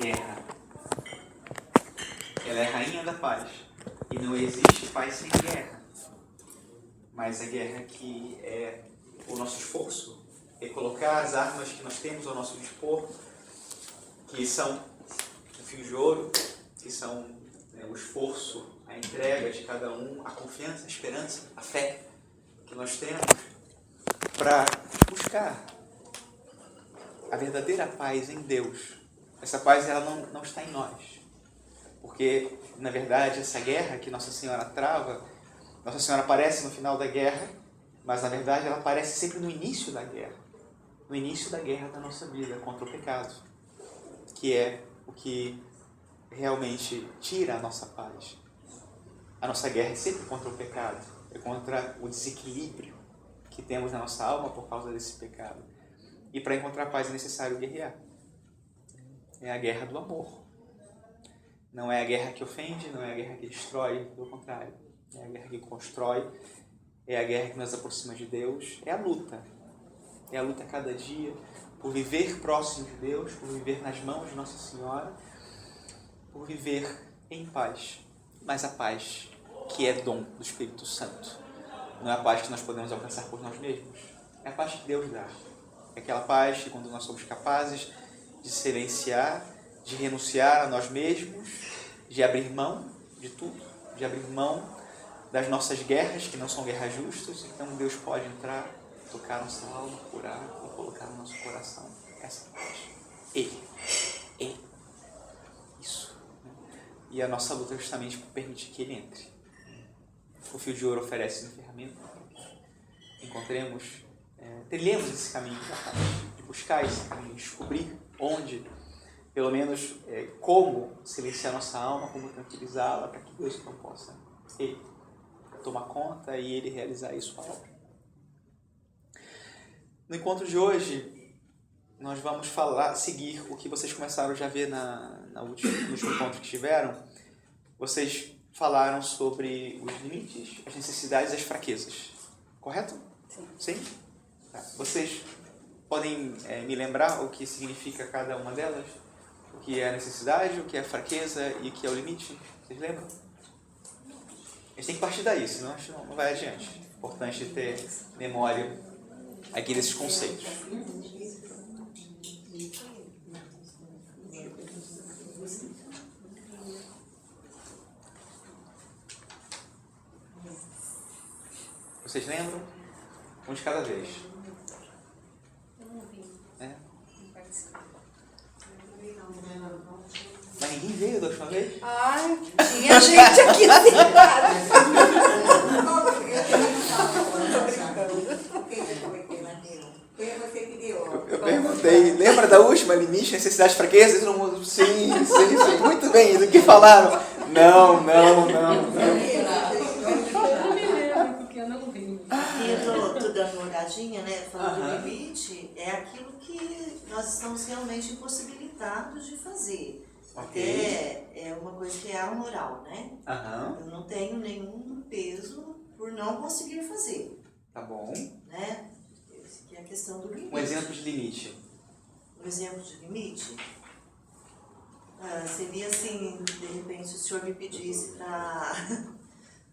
guerra. Ela é a rainha da paz. E não existe paz sem guerra. Mas a guerra que é o nosso esforço, é colocar as armas que nós temos ao nosso dispor, que são o fio de ouro, que são o esforço, a entrega de cada um, a confiança, a esperança, a fé que nós temos para buscar a verdadeira paz em Deus. Essa paz ela não está em nós. Porque, na verdade, essa guerra que Nossa Senhora trava, Nossa Senhora aparece no final da guerra, mas, na verdade, ela aparece sempre no início da guerra. No início da guerra da nossa vida contra o pecado, que é o que realmente tira a nossa paz. A nossa guerra é sempre contra o pecado, é contra o desequilíbrio que temos na nossa alma por causa desse pecado. E para encontrar paz é necessário guerrear. É a guerra do amor. Não é a guerra que ofende, não é a guerra que destrói, pelo contrário. É a guerra que constrói, é a guerra que nos aproxima de Deus, é a luta. É a luta a cada dia por viver próximo de Deus, por viver nas mãos de Nossa Senhora, por viver em paz. Mas a paz que é dom do Espírito Santo. Não é a paz que nós podemos alcançar por nós mesmos. É a paz que Deus dá. É aquela paz que quando nós somos capazes de silenciar, de renunciar a nós mesmos, de abrir mão de tudo, de abrir mão das nossas guerras, que não são guerras justas, então Deus pode entrar, tocar nossa alma, curar e colocar no nosso coração essa paz. Ele. Isso. E a nossa luta é justamente por permitir que Ele entre. O fio de ouro oferece uma ferramenta para que trilhemos esse caminho da paz, de buscar esse caminho, descobrir onde, pelo menos como silenciar nossa alma, como tranquilizá-la, para que Deus então possa Ele tomar conta e Ele realizar isso a obra. No encontro de hoje, nós vamos seguir o que vocês começaram já a ver no último encontro que tiveram. Vocês falaram sobre os limites, as necessidades e as fraquezas. Correto? Sim? Tá. Vocês podem me lembrar o que significa cada uma delas? O que é a necessidade, o que é a fraqueza e o que é o limite? Vocês lembram? A gente tem que partir daí, senão a gente não vai adiante. É importante ter memória aqui desses conceitos. Vocês lembram? Um de cada vez. Mas ninguém veio da última vez? Ai, tinha gente aqui sentada. Eu perguntei, lembra da última? Limite, necessidade, fraqueza? Todo mundo, sim. Muito bem, do que falaram? Não. Eu não me lembro, porque eu não vi. Eu tô dando uma olhadinha, né? Falando de limite, é aquilo que nós estamos realmente impossibilitados de fazer. Okay. Até é uma coisa que é amoral, né? Eu não tenho nenhum peso por não conseguir fazer. Tá bom. Né? Essa aqui é a questão do limite. Um exemplo de limite. Um exemplo de limite? Seria assim, de repente, se o senhor me pedisse para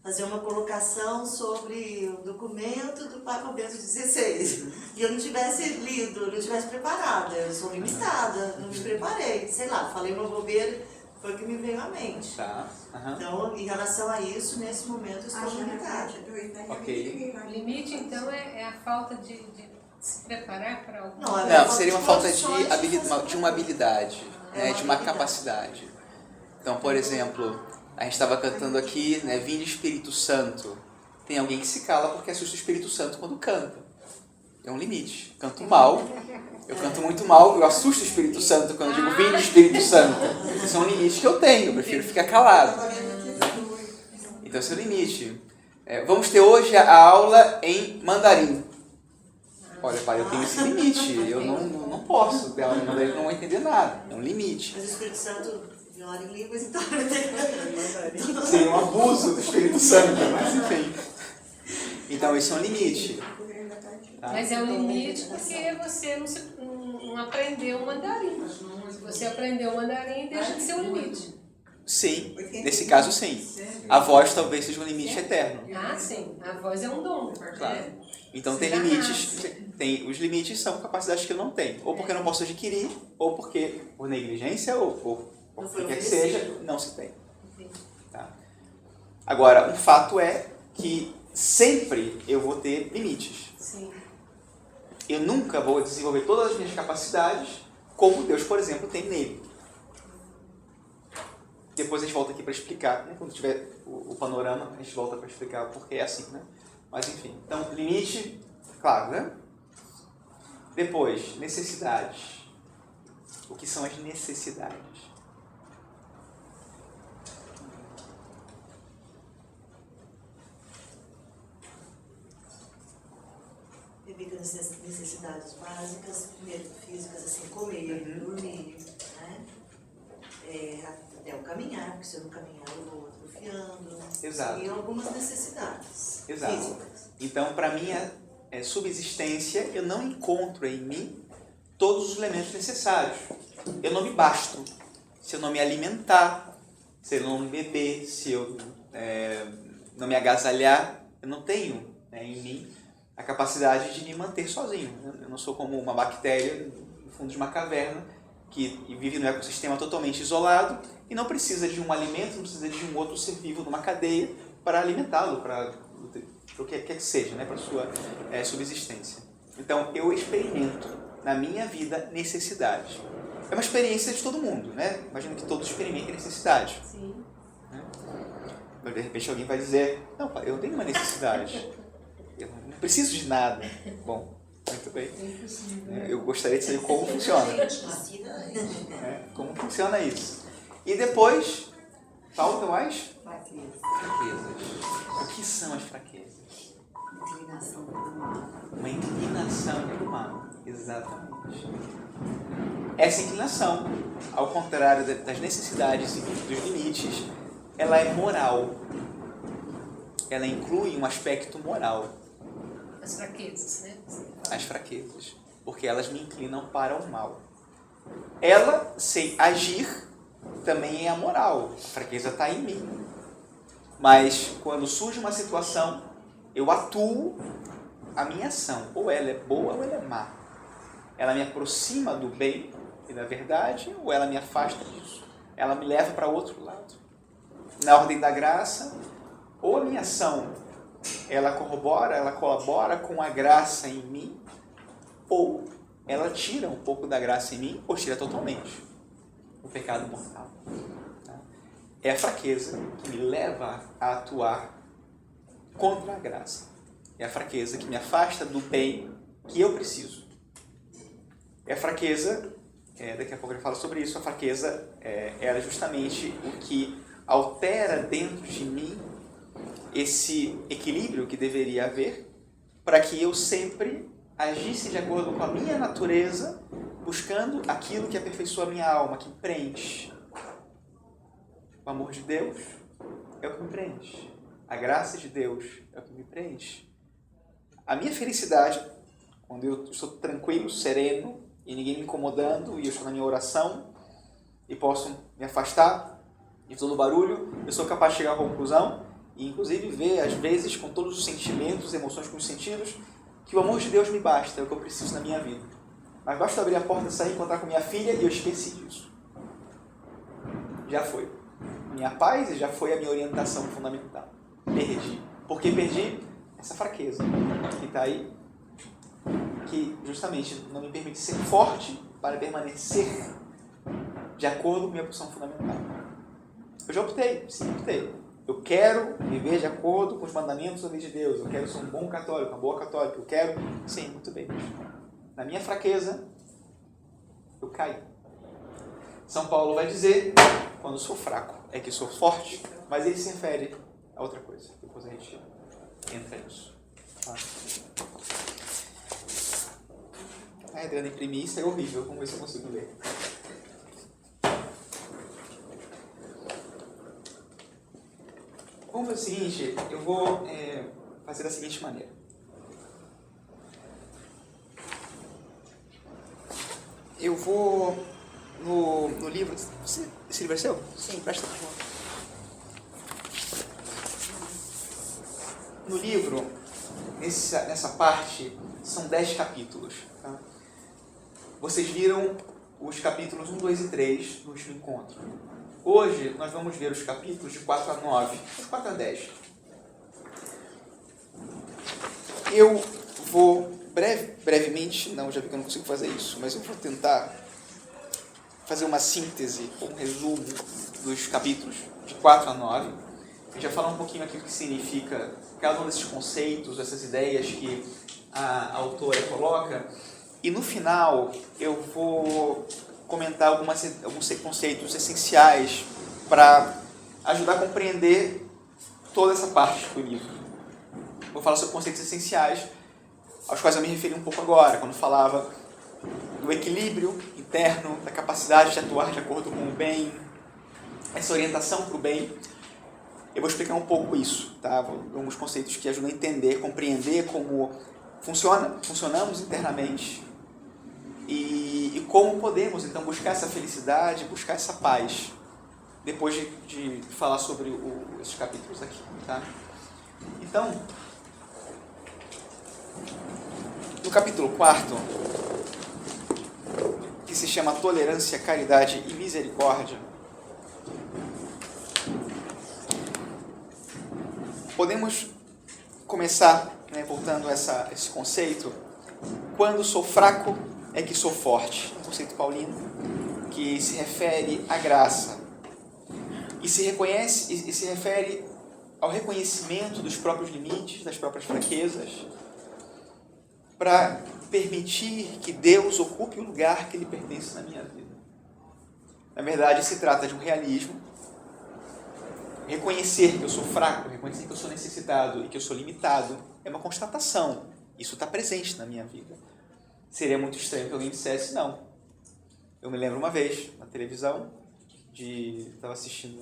fazer uma colocação sobre o documento do Papa Bento XVI. E eu não tivesse lido, não tivesse preparada. Eu sou limitada, não me preparei. Sei lá, falei uma bobeira, foi o que me veio à mente. Tá. Então, em relação a isso, nesse momento, eu estou limitada. Ok. O limite, então, é a falta de se preparar para algo. Não, seria uma falta de uma habilidade, né, de uma capacidade. Então, por exemplo, a gente estava cantando aqui, né, Vinde Espírito Santo. Tem alguém que se cala porque assusta o Espírito Santo quando canta. É um limite. Canto mal. Eu canto muito mal, eu assusto o Espírito Santo quando eu digo Vinde Espírito Santo. Isso é um limite que eu tenho, eu prefiro ficar calado. Então, esse é o limite. Vamos ter hoje a aula em mandarim. Olha, pai, eu tenho esse limite. Eu não posso ter aula em mandarim, não vou entender nada. É um limite. Mas o Espírito Santo viola em línguas, então... Seria um abuso do Espírito Santo, mas enfim. Então, isso é um limite. Tá? Mas é um limite porque você não aprendeu mandarim. Você aprendeu mandarim deixa de ser um limite. Sim, nesse caso sim. A voz talvez seja um limite eterno. Ah, sim. A voz é um dom. Claro. Então Você tem já limites, nasce. os limites são capacidades que eu não tenho. Ou porque eu não posso adquirir, ou porque por negligência, ou por que quer que seja, não se tem. Tá? Agora, um fato é que sempre eu vou ter limites. Sim. Eu nunca vou desenvolver todas as minhas capacidades como Deus, por exemplo, tem nele. Depois a gente volta aqui para explicar, né? Quando tiver o panorama, a gente volta para explicar porque é assim, né? Mas enfim, então limite, claro, né? Depois, necessidades. O que são as necessidades? Devido às necessidades básicas, primeiro físicas, assim, comer, dormir, né? Até o caminhar, porque se eu não caminhar eu vou atrofiando. Exato. E algumas necessidades Exato. físicas. Então, para minha subsistência, eu não encontro em mim todos os elementos necessários. Eu não me basto. Se eu não me alimentar, se eu não beber, se eu não me agasalhar, eu não tenho em mim a capacidade de me manter sozinho. Eu não sou como uma bactéria no fundo de uma caverna que vive num ecossistema totalmente isolado e não precisa de um alimento, não precisa de um outro ser vivo numa cadeia para alimentá-lo, para o que quer que seja, né, para a sua subsistência. Então, eu experimento na minha vida necessidades. É uma experiência de todo mundo, né? Imagino que todos experimentem necessidades. Sim. Né? Mas, de repente alguém vai dizer, não, pai, eu tenho uma necessidade. Eu não preciso de nada. Bom, muito bem. Eu gostaria de saber como funciona. Como funciona isso. E depois, falta mais? Fraquezas. O que são as fraquezas? Inclinação para o mal. Uma inclinação para o mal. Exatamente. Essa inclinação, ao contrário das necessidades e dos limites, ela é moral. Ela inclui um aspecto moral. As fraquezas, né? As fraquezas. Porque elas me inclinam para o mal. Ela, sem agir, também é amoral. A fraqueza está em mim. Mas, quando surge uma situação, eu atuo a minha ação. Ou ela é boa ou ela é má. Ela me aproxima do bem e da verdade, ou ela me afasta disso. Ela me leva para outro lado. Na ordem da graça, ou a minha ação, ela corrobora, ela colabora com a graça em mim, ou ela tira um pouco da graça em mim, ou tira totalmente o pecado mortal. É a fraqueza que me leva a atuar contra a graça. É a fraqueza que me afasta do bem que eu preciso. É a fraqueza, daqui a pouco ele fala sobre isso, a fraqueza é justamente o que altera dentro de mim esse equilíbrio que deveria haver para que eu sempre agisse de acordo com a minha natureza, buscando aquilo que aperfeiçoa a minha alma, que preenche. O amor de Deus é o que me preenche. A graça de Deus é o que me preenche. A minha felicidade, quando eu estou tranquilo, sereno, e ninguém me incomodando, e eu estou na minha oração, e posso me afastar de todo o barulho, eu sou capaz de chegar à conclusão, e inclusive ver, às vezes, com todos os sentimentos, emoções, com os sentidos, que o amor de Deus me basta, é o que eu preciso na minha vida. Mas basta abrir a porta, sair, encontrar com minha filha, e eu esqueci disso. Já foi. Minha paz e já foi a minha orientação fundamental. Perdi. Por que perdi? Essa fraqueza que está aí, que justamente não me permite ser forte para permanecer de acordo com minha posição fundamental. Eu já optei, sim, optei. Eu quero viver de acordo com os mandamentos da lei de Deus. Eu quero ser um bom católico, uma boa católica. Eu quero, sim, muito bem. Na minha fraqueza, eu caí. São Paulo vai dizer, quando sou fraco, é que sou forte, mas ele se refere a outra coisa. Depois a gente entra nisso. Tá? A Adriana imprimir isso é horrível. Vamos ver se eu consigo ler. Vamos fazer o seguinte, eu vou fazer da seguinte maneira. Eu vou no livro... Esse livro é seu? Sim. Presta atenção. No livro, nessa parte, são 10 capítulos. Tá? Vocês viram os capítulos 1, 2 e 3 no último encontro. Hoje, nós vamos ver os capítulos de 4 a 9, os 4 a 10. Eu vou brevemente, não, já vi que eu não consigo fazer isso, mas eu vou tentar fazer uma síntese, um resumo dos capítulos de 4 a 9. A gente vai falar um pouquinho aqui o que significa cada um desses conceitos, essas ideias que a autora coloca. E no final eu vou comentar alguns conceitos essenciais para ajudar a compreender toda essa parte do livro. Vou falar sobre conceitos essenciais, aos quais eu me referi um pouco agora, quando falava do equilíbrio interno, da capacidade de atuar de acordo com o bem, essa orientação para o bem. Eu vou explicar um pouco isso, tá? Alguns conceitos que ajudam a entender, compreender como funcionamos internamente e como podemos, então, buscar essa felicidade, buscar essa paz, depois de falar sobre esses capítulos aqui, tá? Então, no capítulo 4, que se chama Tolerância, Caridade e Misericórdia, podemos começar, voltando a esse conceito, quando sou fraco é que sou forte, um conceito paulino, que se refere à graça, e se refere ao reconhecimento dos próprios limites, das próprias fraquezas, para permitir que Deus ocupe o lugar que lhe pertence na minha vida. Na verdade, se trata de um realismo. Reconhecer que eu sou fraco, reconhecer que eu sou necessitado e que eu sou limitado é uma constatação. Isso está presente na minha vida. Seria muito estranho que alguém dissesse não. Eu me lembro uma vez, na televisão, estava assistindo,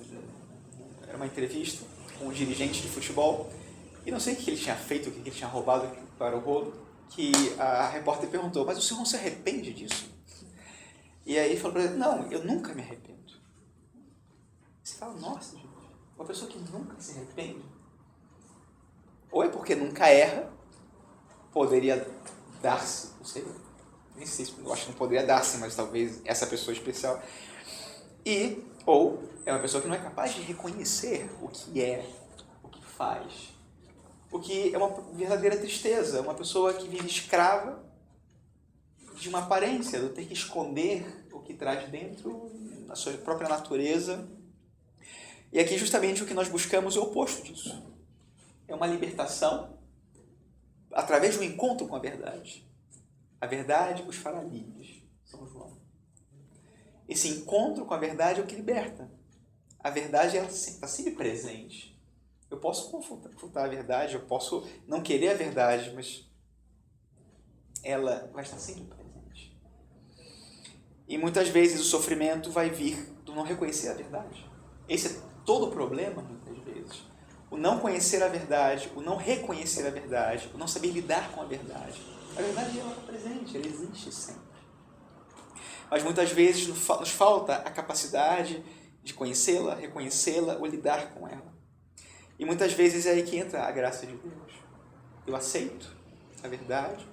era uma entrevista com um dirigente de futebol, e não sei o que ele tinha feito, o que ele tinha roubado para o rolo, que a repórter perguntou, mas o senhor não se arrepende disso? E aí ele falou para ele, não, eu nunca me arrependo. Você fala, nossa, gente, uma pessoa que nunca se arrepende, ou é porque nunca erra, poderia dar-se, não sei, nem sei, eu acho que não poderia dar-se, mas talvez essa pessoa especial, ou é uma pessoa que não é capaz de reconhecer o que é, o que faz, o que é uma verdadeira tristeza, uma pessoa que vive escrava de uma aparência, de ter que esconder o que traz dentro, na sua própria natureza. E aqui justamente o que nós buscamos é o oposto disso. É uma libertação através de um encontro com a verdade. A verdade vos fará livres, São João. Esse encontro com a verdade é o que liberta. A verdade está sempre presente. Eu posso confutar a verdade, eu posso não querer a verdade, mas ela vai estar sempre presente. E muitas vezes o sofrimento vai vir do não reconhecer a verdade. Esse é todo o problema, muitas vezes. O não conhecer a verdade, o não reconhecer a verdade, o não saber lidar com a verdade. A verdade ela está presente, ela existe sempre. Mas muitas vezes nos falta a capacidade de conhecê-la, reconhecê-la ou lidar com ela. E muitas vezes é aí que entra a graça de Deus. Eu aceito a verdade,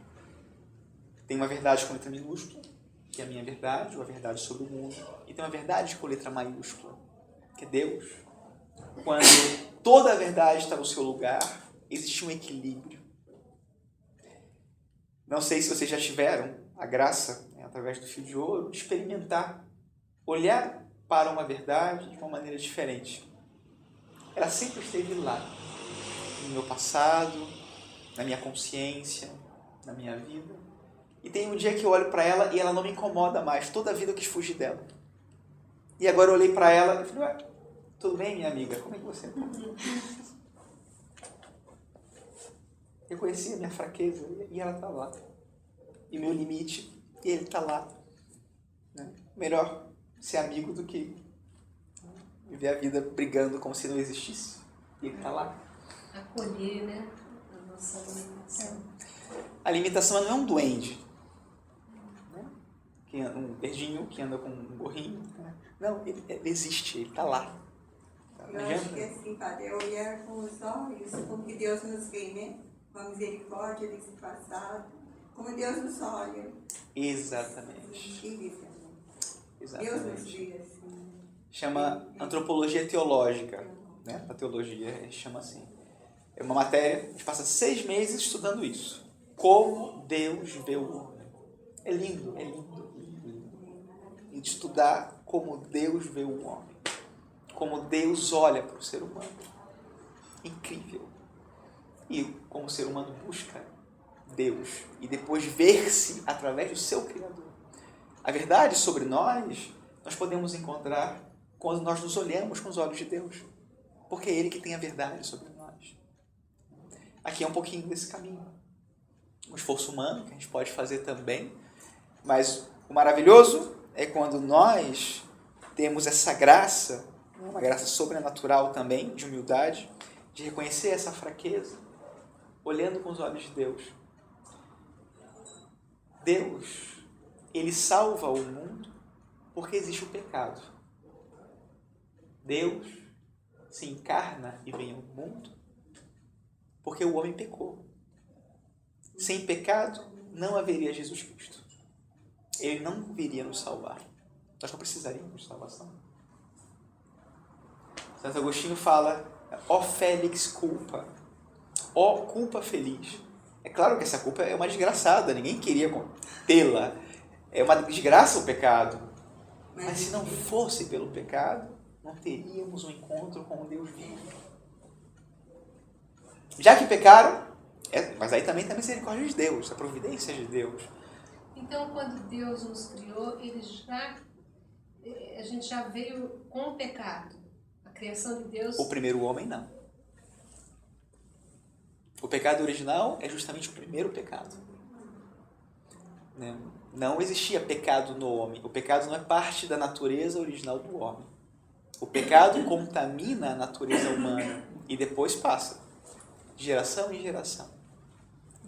tem uma verdade com letra minúscula, que é a minha verdade, ou a verdade sobre o mundo, e tem uma verdade com letra maiúscula, que é Deus. Quando toda a verdade está no seu lugar, existe um equilíbrio. Não sei se vocês já tiveram a graça, através do fio de ouro, de experimentar, olhar para uma verdade de uma maneira diferente. Ela sempre esteve lá, no meu passado, na minha consciência, na minha vida. E tem um dia que eu olho para ela e ela não me incomoda mais. Toda a vida eu quis fugir dela. E agora eu olhei para ela e falei, ué, tudo bem, minha amiga? Como é que você está? Eu conheci a minha fraqueza e ela está lá. E meu limite, e ele está lá. Né? Melhor ser amigo do que viver a vida brigando como se não existisse. E ele está lá. Acolher, né? A nossa limitação. A limitação não é um duende. Né? um verdinho que anda com um gorrinho. Né? Não, ele existe, ele está lá. Eu acho que assim, Padre, é olhar com os olhos como que Deus nos vê, né? Com a misericórdia desse passado, como Deus nos olha. Exatamente. Deus nos vê assim. Chama antropologia teológica, né? A teologia chama assim. É uma matéria, a gente passa 6 meses estudando isso. Como Deus vê o homem. É lindo, é lindo, lindo, lindo. E de estudar como Deus vê o homem. Como Deus olha para o ser humano. Incrível. E como o ser humano busca Deus. E depois ver-se através do seu Criador. A verdade sobre nós podemos encontrar quando nós nos olhamos com os olhos de Deus. Porque é Ele que tem a verdade sobre nós. Aqui é um pouquinho desse caminho. Um esforço humano que a gente pode fazer também. Mas o maravilhoso é quando nós temos essa graça, uma graça sobrenatural também, de humildade, de reconhecer essa fraqueza, olhando com os olhos de Deus. Deus, Ele salva o mundo porque existe o pecado. Deus se encarna e vem ao mundo porque o homem pecou. Sem pecado, não haveria Jesus Cristo. Ele não viria nos salvar. Nós não precisaríamos de salvação. Santo Agostinho fala, ó Félix culpa, ó culpa feliz. É claro que essa culpa é uma desgraçada, ninguém queria tê-la. É uma desgraça o pecado. Mas se não fosse pelo pecado, não teríamos um encontro com o Deus vivo. Já que pecaram, mas aí também tem a misericórdia de Deus, a providência de Deus. Então, quando Deus nos criou, a gente já veio com o pecado. A criação de Deus... O primeiro homem, não. O pecado original é justamente o primeiro pecado. Não existia pecado no homem. O pecado não é parte da natureza original do homem. O pecado contamina a natureza humana e depois passa de geração em geração.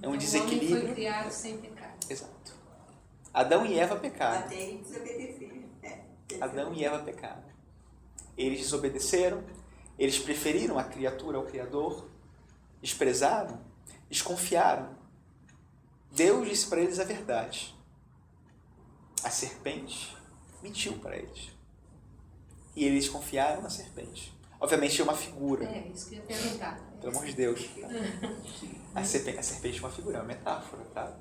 É um desequilíbrio. O homem foi criado sem pecado. Exato. Adão e Eva pecaram. Até ele desobedecer. Adão e Eva pecaram. Eles desobedeceram, eles preferiram a criatura ao Criador, desprezaram, desconfiaram. Deus disse para eles a verdade. A serpente mentiu para eles. E eles confiaram na serpente. Obviamente é uma figura. É, isso que eu ia perguntar. Pelo amor de Deus. A serpente é uma figura, é uma metáfora, tá?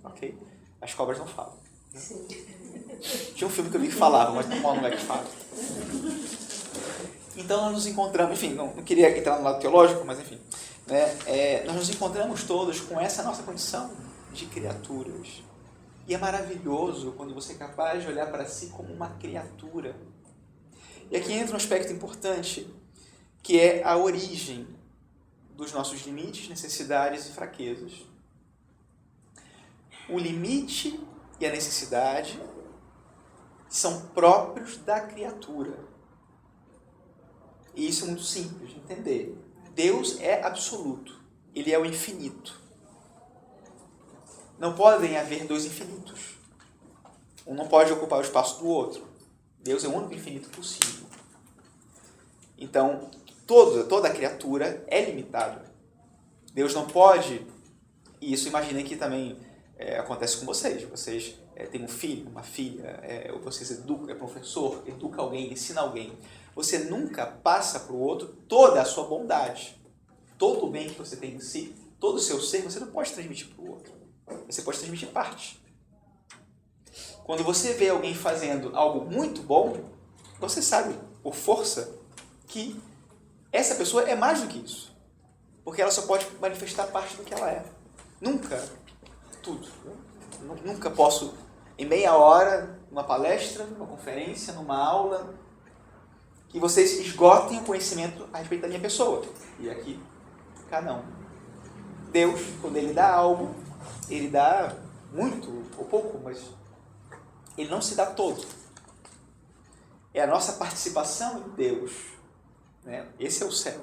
Ok? As cobras não falam. Sim. Tinha um filme que eu vi que falava, mas não é que fala. Então nós nos encontramos, enfim, não queria entrar no lado teológico, mas enfim, né, nós nos encontramos todos com essa nossa condição de criaturas. E é maravilhoso quando você é capaz de olhar para si como uma criatura. E aqui entra um aspecto importante, que é a origem dos nossos limites, necessidades e fraquezas. O limite e a necessidade são próprios da criatura. E isso é muito simples de entender. Deus é absoluto. Ele é o infinito. Não podem haver dois infinitos. Um não pode ocupar o espaço do outro. Deus é o único infinito possível. Então, toda criatura é limitada. Deus não pode... E isso imaginem que também acontece com vocês. Vocês têm um filho, uma filha, ou vocês educam, é professor, educa alguém, ensina alguém. Você nunca passa para o outro toda a sua bondade. Todo o bem que você tem em si, todo o seu ser, você não pode transmitir para o outro. Você pode transmitir parte. Quando você vê alguém fazendo algo muito bom, você sabe, por força, que essa pessoa é mais do que isso. Porque ela só pode manifestar parte do que ela é. Nunca tudo. Nunca posso, em meia hora, numa palestra, numa conferência, numa aula, que vocês esgotem o conhecimento a respeito da minha pessoa. E aqui, cá não. Deus, quando Ele dá algo, Ele dá muito ou pouco, mas Ele não se dá todo. É a nossa participação em Deus. Né? Esse é o céu.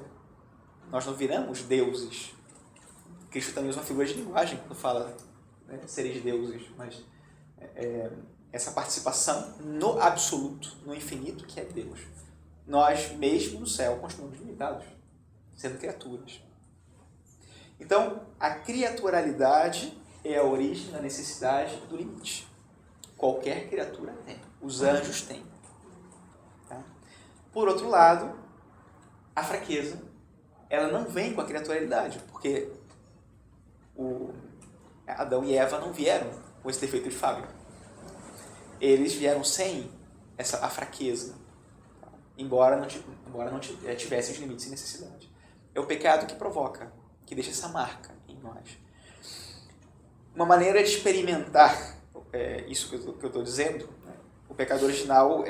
Nós não viramos deuses. Cristo também usa uma figura de linguagem quando fala, né, sereis deuses, mas essa participação no absoluto, no infinito, que é Deus. Nós, mesmo no céu, continuamos limitados, sendo criaturas. Então, a criaturalidade é a origem da necessidade do limite. Qualquer criatura tem. Os anjos têm. Tá? Por outro lado, a fraqueza, ela não vem com a criaturalidade, porque Adão e Eva não vieram com esse defeito de fábrica. Eles vieram sem a fraqueza, embora não tivessem os limites e necessidade. É o pecado que provoca, que deixa essa marca em nós. Uma maneira de experimentar isso que eu estou dizendo, né? O pecado original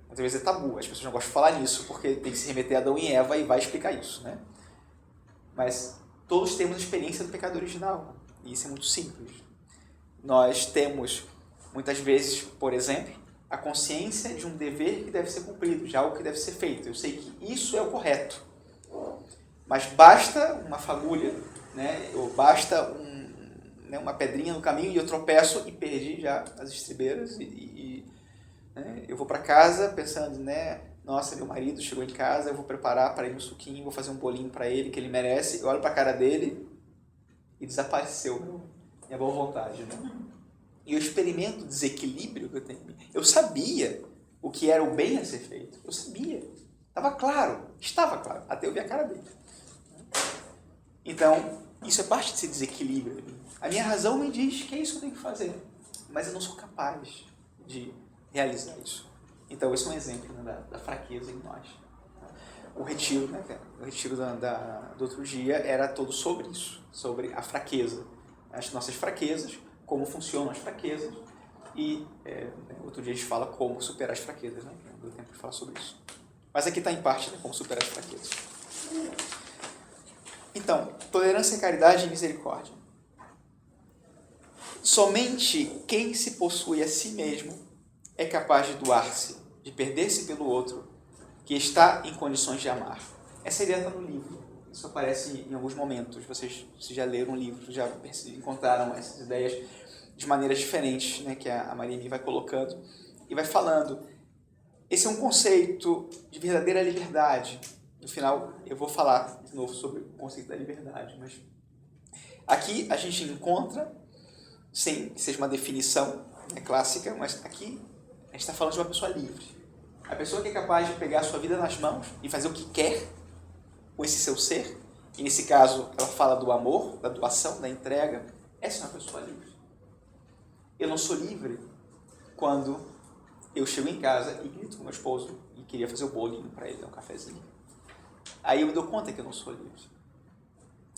muitas vezes é tabu, as pessoas não gostam de falar nisso, porque tem que se remeter a Adão e Eva e vai explicar isso, né? Mas todos temos a experiência do pecado original, e isso é muito simples. Nós temos, muitas vezes, por exemplo, a consciência de um dever que deve ser cumprido, de algo que deve ser feito. Eu sei que isso é o correto, mas basta uma fagulha, né? Ou basta uma pedrinha no caminho e eu tropeço e perdi já as estribeiras né? Eu vou para casa pensando, né? Nossa, meu marido chegou em casa, eu vou preparar para ele um suquinho, vou fazer um bolinho para ele que ele merece. Eu olho para a cara dele e desapareceu minha boa vontade, né? E eu experimento o desequilíbrio que eu tenho. Eu sabia o que era o bem a ser feito. Eu sabia. Estava claro, até eu ver a cara dele. Então, isso é parte desse desequilíbrio. A minha razão me diz que é isso que eu tenho que fazer, mas eu não sou capaz de realizar isso. Então, esse é um exemplo, né, da fraqueza em nós. O retiro, né, o retiro do outro dia era todo sobre isso, sobre a fraqueza, as nossas fraquezas, como funcionam as fraquezas, e outro dia a gente fala como superar as fraquezas, né? Não deu tempo de falar sobre isso. Mas aqui está em parte, né, como superar as fraquezas. Então, tolerância, caridade e misericórdia. Somente quem se possui a si mesmo é capaz de doar-se, de perder-se pelo outro, que está em condições de amar. Essa ideia está no livro. Isso aparece em alguns momentos. Vocês já leram o livro, já encontraram essas ideias de maneiras diferentes, né, que a Maria me vai colocando e vai falando. Esse é um conceito de verdadeira liberdade. No final, eu vou falar de novo sobre o conceito da liberdade, mas aqui a gente encontra, sem que seja uma definição clássica, mas aqui a gente está falando de uma pessoa livre. A pessoa que é capaz de pegar a sua vida nas mãos e fazer o que quer com esse seu ser, e nesse caso ela fala do amor, da doação, da entrega. Essa é uma pessoa livre. Eu não sou livre quando eu chego em casa e grito com meu esposo e queria fazer o bolinho para ele, um cafezinho. Aí eu me dou conta que eu não sou livre.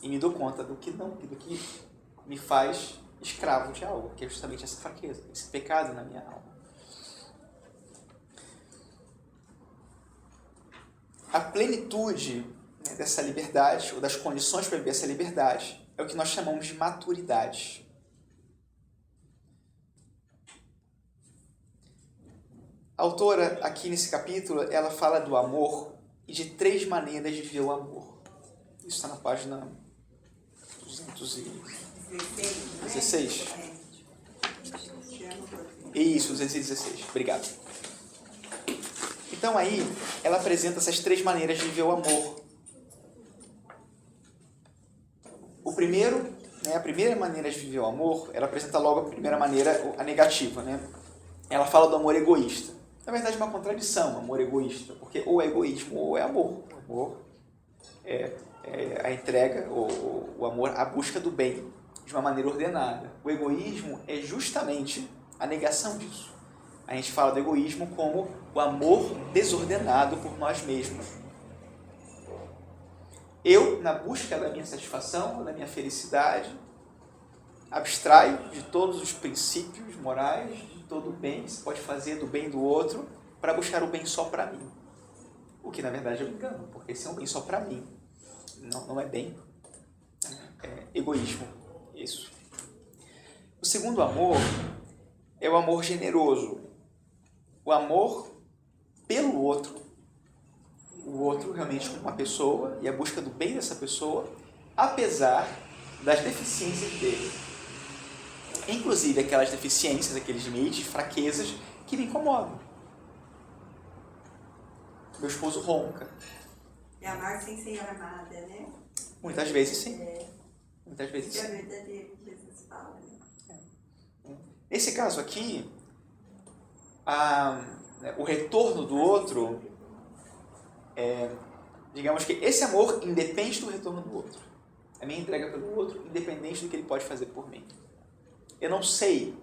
E me dou conta do que me faz escravo de algo, que é justamente essa fraqueza, esse pecado na minha alma. A plenitude, né, dessa liberdade, ou das condições para viver essa liberdade, é o que nós chamamos de maturidade. A autora, aqui nesse capítulo, ela fala do amor e de 3 maneiras de viver o amor. Isso está na página 216. Isso, 216. Obrigado. Então aí, ela apresenta essas 3 maneiras de viver o amor. O primeiro, né, a primeira maneira de viver o amor, ela apresenta logo a primeira maneira, a negativa, né? Ela fala do amor egoísta. Na verdade, é uma contradição, amor egoísta, porque ou é egoísmo ou é amor. O amor é a entrega, o amor, a busca do bem de uma maneira ordenada. O egoísmo é justamente a negação disso. A gente fala do egoísmo como o amor desordenado por nós mesmos. Eu, na busca da minha satisfação, da minha felicidade, abstraio de todos os princípios morais, de todo o bem que se pode fazer do bem do outro, para buscar o bem só para mim. O que, na verdade, é um engano, porque esse é um bem só para mim. Não é bem. É egoísmo. Isso. O segundo amor é o amor generoso. O amor pelo outro. O outro realmente como uma pessoa e a busca do bem dessa pessoa, apesar das deficiências dele. Inclusive aquelas deficiências, aqueles limites, fraquezas que me incomodam. Meu esposo ronca. E amar sem ser amada, né? Muitas vezes sim. Muitas vezes Isso é sim. verdadeiro que Jesus fala, né? Nesse caso aqui, o retorno do outro, digamos que esse amor independe do retorno do outro. A minha entrega pelo outro, independente do que ele pode fazer por mim. Eu não sei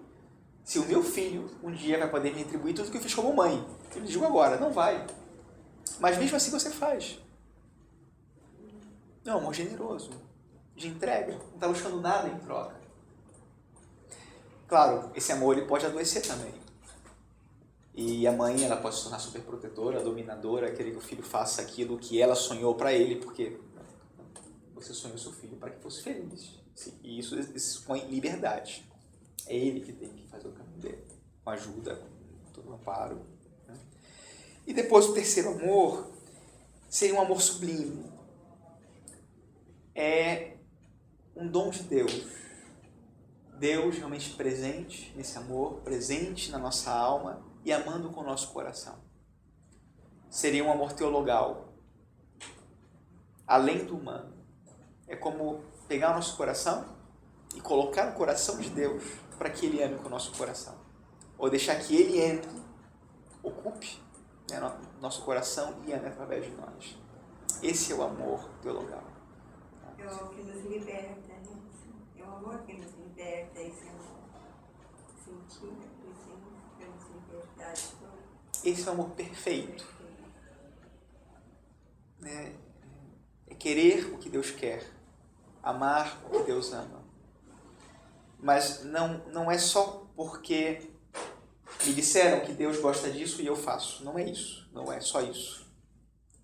se o meu filho um dia vai poder me retribuir tudo que eu fiz como mãe. Eu lhe digo agora, não vai. Mas mesmo assim você faz. Não, amor generoso, de entrega, não está buscando nada em troca. Claro, esse amor ele pode adoecer também. E a mãe ela pode se tornar super protetora, dominadora, querer que o filho faça aquilo que ela sonhou para ele, porque você sonhou seu filho para que fosse feliz. E isso expõe liberdade. É ele que tem que fazer o caminho dele, com ajuda, com todo o amparo. Né? E depois o terceiro amor seria um amor sublime. É um dom de Deus. Deus realmente presente nesse amor, presente na nossa alma e amando com o nosso coração. Seria um amor teologal, além do humano. É como pegar o nosso coração e colocar no coração de Deus para que Ele ame com o nosso coração. Ou deixar que Ele entre, ocupe, né, nosso coração e ame através de nós. Esse é o amor teologal. É o que nos liberta, né? É o amor que nos liberta, esse amor. Sentir a presença, que nos libertar de tudo. Esse é o amor perfeito. Né? É querer o que Deus quer, amar o que Deus ama. Mas não é só porque me disseram que Deus gosta disso e eu faço. Não é isso, não é só isso.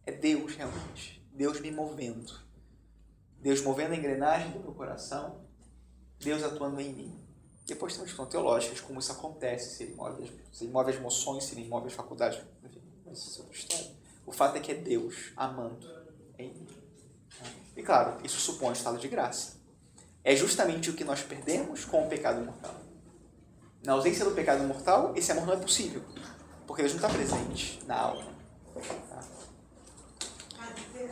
É Deus realmente, Deus me movendo. Deus movendo a engrenagem do meu coração, Deus atuando em mim. Depois tem questões teológicas, como isso acontece, se ele move as emoções, se ele move as faculdades, enfim, isso é outra história. O fato é que é Deus amando em mim. E claro, isso supõe um estado de graça. É justamente o que nós perdemos com o pecado mortal. Na ausência do pecado mortal, esse amor não é possível, porque Deus não está presente na alma. Tá? Naquele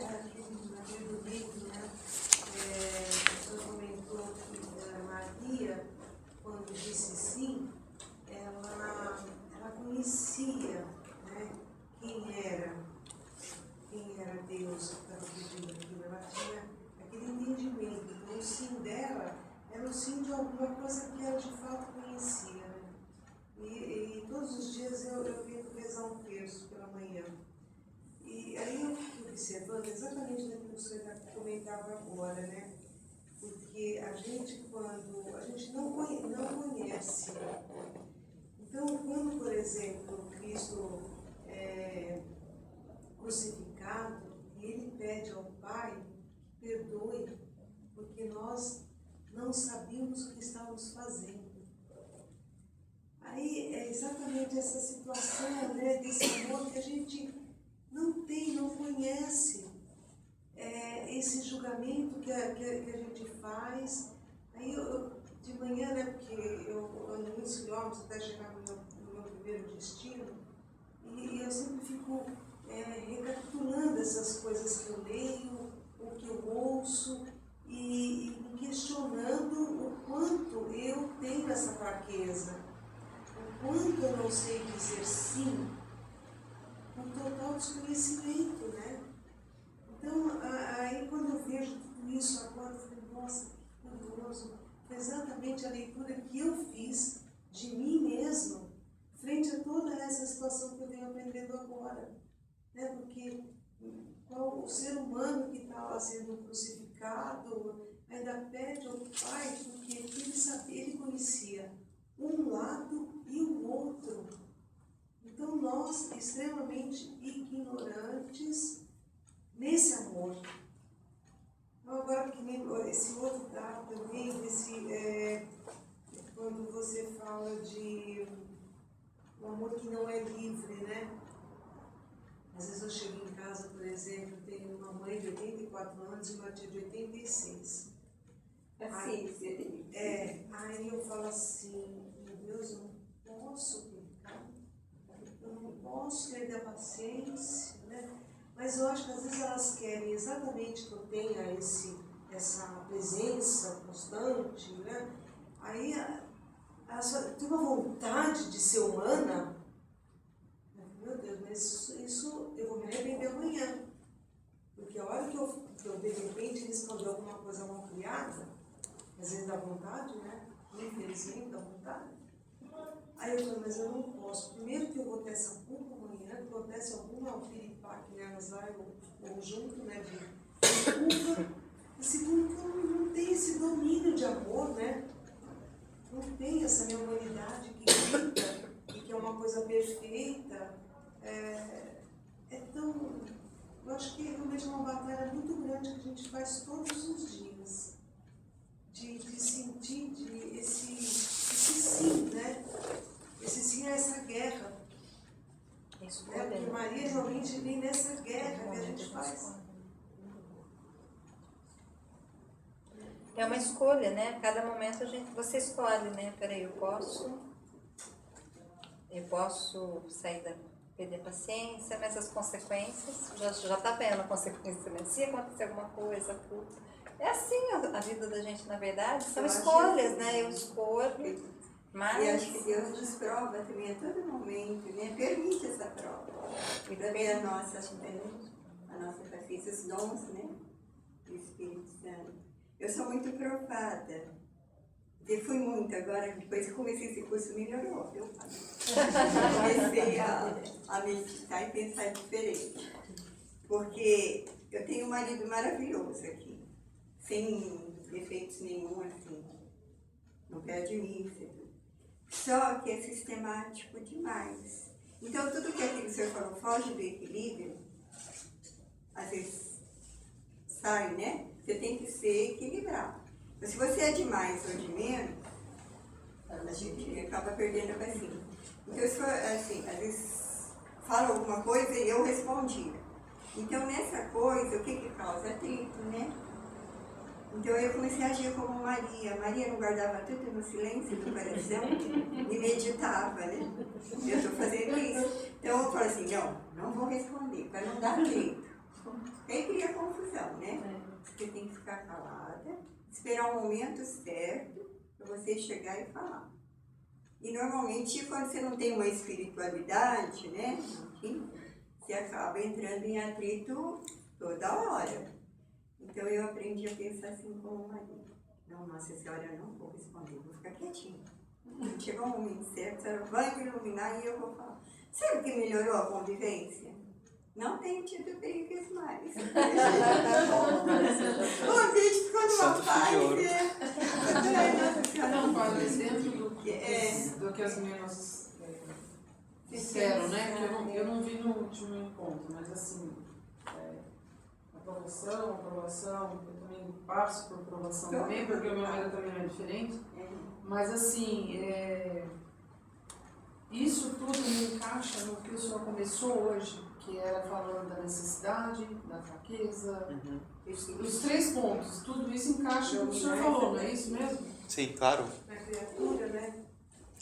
domingo, né? O senhor comentou que a Maria, quando disse sim, ela conhecia, né, quem era Deus que estava pedindo aquilo. Ela tinha aquele entendimento. Então, o sim dela era o sim de alguma coisa que ela de fato conhecia. Né? E todos os dias eu tento rezar um terço pela manhã. E aí eu fico observando exatamente aquilo que o senhor comentava agora, né? Porque a gente, quando a gente não conhece, então quando, por exemplo, Cristo é crucificado, e ele pede ao Pai que perdoe, porque nós não sabíamos o que estávamos fazendo. Aí é exatamente essa situação, né, desse amor que a gente não tem, não conhece, esse julgamento que a gente faz. Aí eu, de manhã, né, porque eu ando muitos quilômetros até chegar no meu primeiro destino, e eu sempre fico recapitulando essas coisas que eu leio, o que eu ouço, e me questionando o quanto eu tenho essa fraqueza, o quanto eu não sei dizer sim, com total desconhecimento, né? Então, aí quando eu vejo tudo isso agora, eu falei, nossa, que curioso. Foi exatamente a leitura que eu fiz de mim mesmo, frente a toda essa situação que eu venho aprendendo agora. Né? Porque o ser humano que está lá sendo crucificado ainda pede ao Pai, porque ele sabia, ele conhecia um lado e o outro. Então, nós, extremamente ignorantes nesse amor. Então, agora que esse outro dado também, quando você fala de um amor que não é livre, né? Às vezes eu chego em casa, por exemplo, tenho uma mãe de 84 anos e uma tia de 86. Assim, Aí eu falo assim, meu Deus, eu não posso pecar, eu não posso perder a paciência, né? Mas eu acho que às vezes elas querem exatamente que eu tenha essa presença constante, né? Aí elas têm uma vontade de ser humana. Meu Deus, mas isso eu vou me arrepender amanhã. Porque a hora que eu de repente responder alguma coisa mal criada, às vezes dá vontade, né? Infelizmente dá vontade. Aí eu falo, mas eu não posso. Primeiro que eu vou ter essa culpa amanhã, que acontece alguma piripaque nelas lá, eu junto, né? De culpa. E segundo que eu não tenho esse domínio de amor, né? Não tem essa minha humanidade que grita e que é uma coisa perfeita. Eu acho que realmente é uma batalha muito grande que a gente faz todos os dias. De sentir esse sim, né? Esse sim é essa guerra. Isso, Né? Porque Maria realmente vem nessa guerra que a gente faz. É uma escolha, né? Cada momento você escolhe, né? Peraí, eu posso sair perder paciência, mas as consequências, já tá vendo a consequência, né? Se acontecer alguma coisa, puta. É assim a vida da gente, na verdade, são escolhas, né? Eu escolho, mas... E acho que Deus nos prova também a todo momento, né? Permite essa prova. E também a nossa paciência, os dons, né? Do Espírito Santo. Eu sou muito provada. Eu fui muito agora, depois que comecei esse curso, melhorou, viu? Comecei a meditar e pensar diferente. Porque eu tenho um marido maravilhoso aqui, sem defeitos nenhum, assim, não perde mim, só que é sistemático demais. Então, tudo que aquilo que o senhor falou foge do equilíbrio, às vezes sai, né? Você tem que ser equilibrado. Mas se você é de mais ou de menos, a gente acaba perdendo a paciência. Então, se for, assim, às vezes fala alguma coisa e eu respondi. Então, nessa coisa, o que causa? Atrito, né? Então, eu comecei a agir como Maria. Maria não guardava tudo no silêncio do coração e meditava, né? Eu estou fazendo isso. Então, eu falo assim, não vou responder, para não dar atrito. Aí cria confusão, né? Você tem que ficar calada, esperar o momento certo para você chegar e falar. E normalmente, quando você não tem uma espiritualidade, né? Você acaba entrando em atrito toda hora. Então eu aprendi a pensar assim como Maria. Não, Nossa Senhora, eu não vou responder, vou ficar quietinha. Chegou o momento certo, a senhora vai me iluminar e eu vou falar. Sabe o que melhorou a convivência? Não tenho tido brigas mais. O ambiente ficou numa paz. Não, Padre, dentro do que as meninas disseram, né? Que eu não vi no último encontro, mas assim, aprovação, eu também passo por aprovação também, porque o meu marido também é diferente. Mas assim, isso tudo me encaixa no que o senhor começou hoje, que era falando da necessidade, da fraqueza, os 3 pontos, tudo isso encaixa no que o senhor falou, não é isso mesmo? Sim, claro. A criatura, né?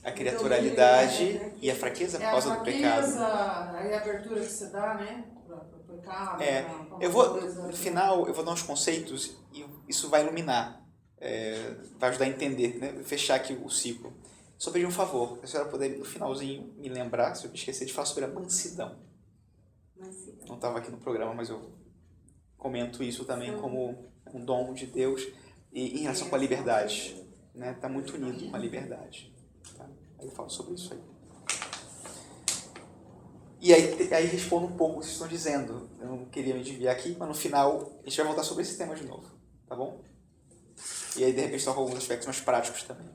A criaturalidade e a fraqueza por causa do pecado. Aí a abertura que você dá, né? Para o pecado. No final, eu vou dar uns conceitos e isso vai iluminar, vai ajudar a entender, né? Fechar aqui o ciclo. Só pedir um favor, se a senhora puder, no finalzinho, me lembrar, se eu me esquecer de falar sobre a mansidão. Não estava aqui no programa, mas eu comento isso também como um dom de Deus e em relação com a liberdade. Né? Está muito unido com a liberdade. Tá? Aí eu falo sobre isso aí. E aí respondo um pouco o que vocês estão dizendo. Eu não queria me desviar aqui, mas no final a gente vai voltar sobre esse tema de novo. Tá bom? E aí de repente toca alguns aspectos mais práticos também.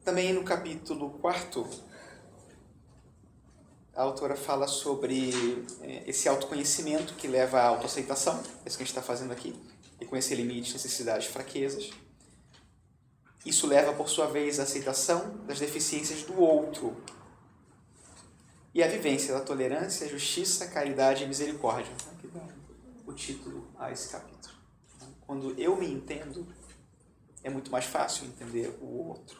Também no capítulo 4, a autora fala sobre esse autoconhecimento que leva à autoaceitação, é isso que a gente está fazendo aqui, reconhecer limites, necessidades, fraquezas. Isso leva, por sua vez, à aceitação das deficiências do outro e à vivência da tolerância, justiça, caridade e misericórdia. Aqui dá o título a esse capítulo. quando eu me entendo, é muito mais fácil entender o outro.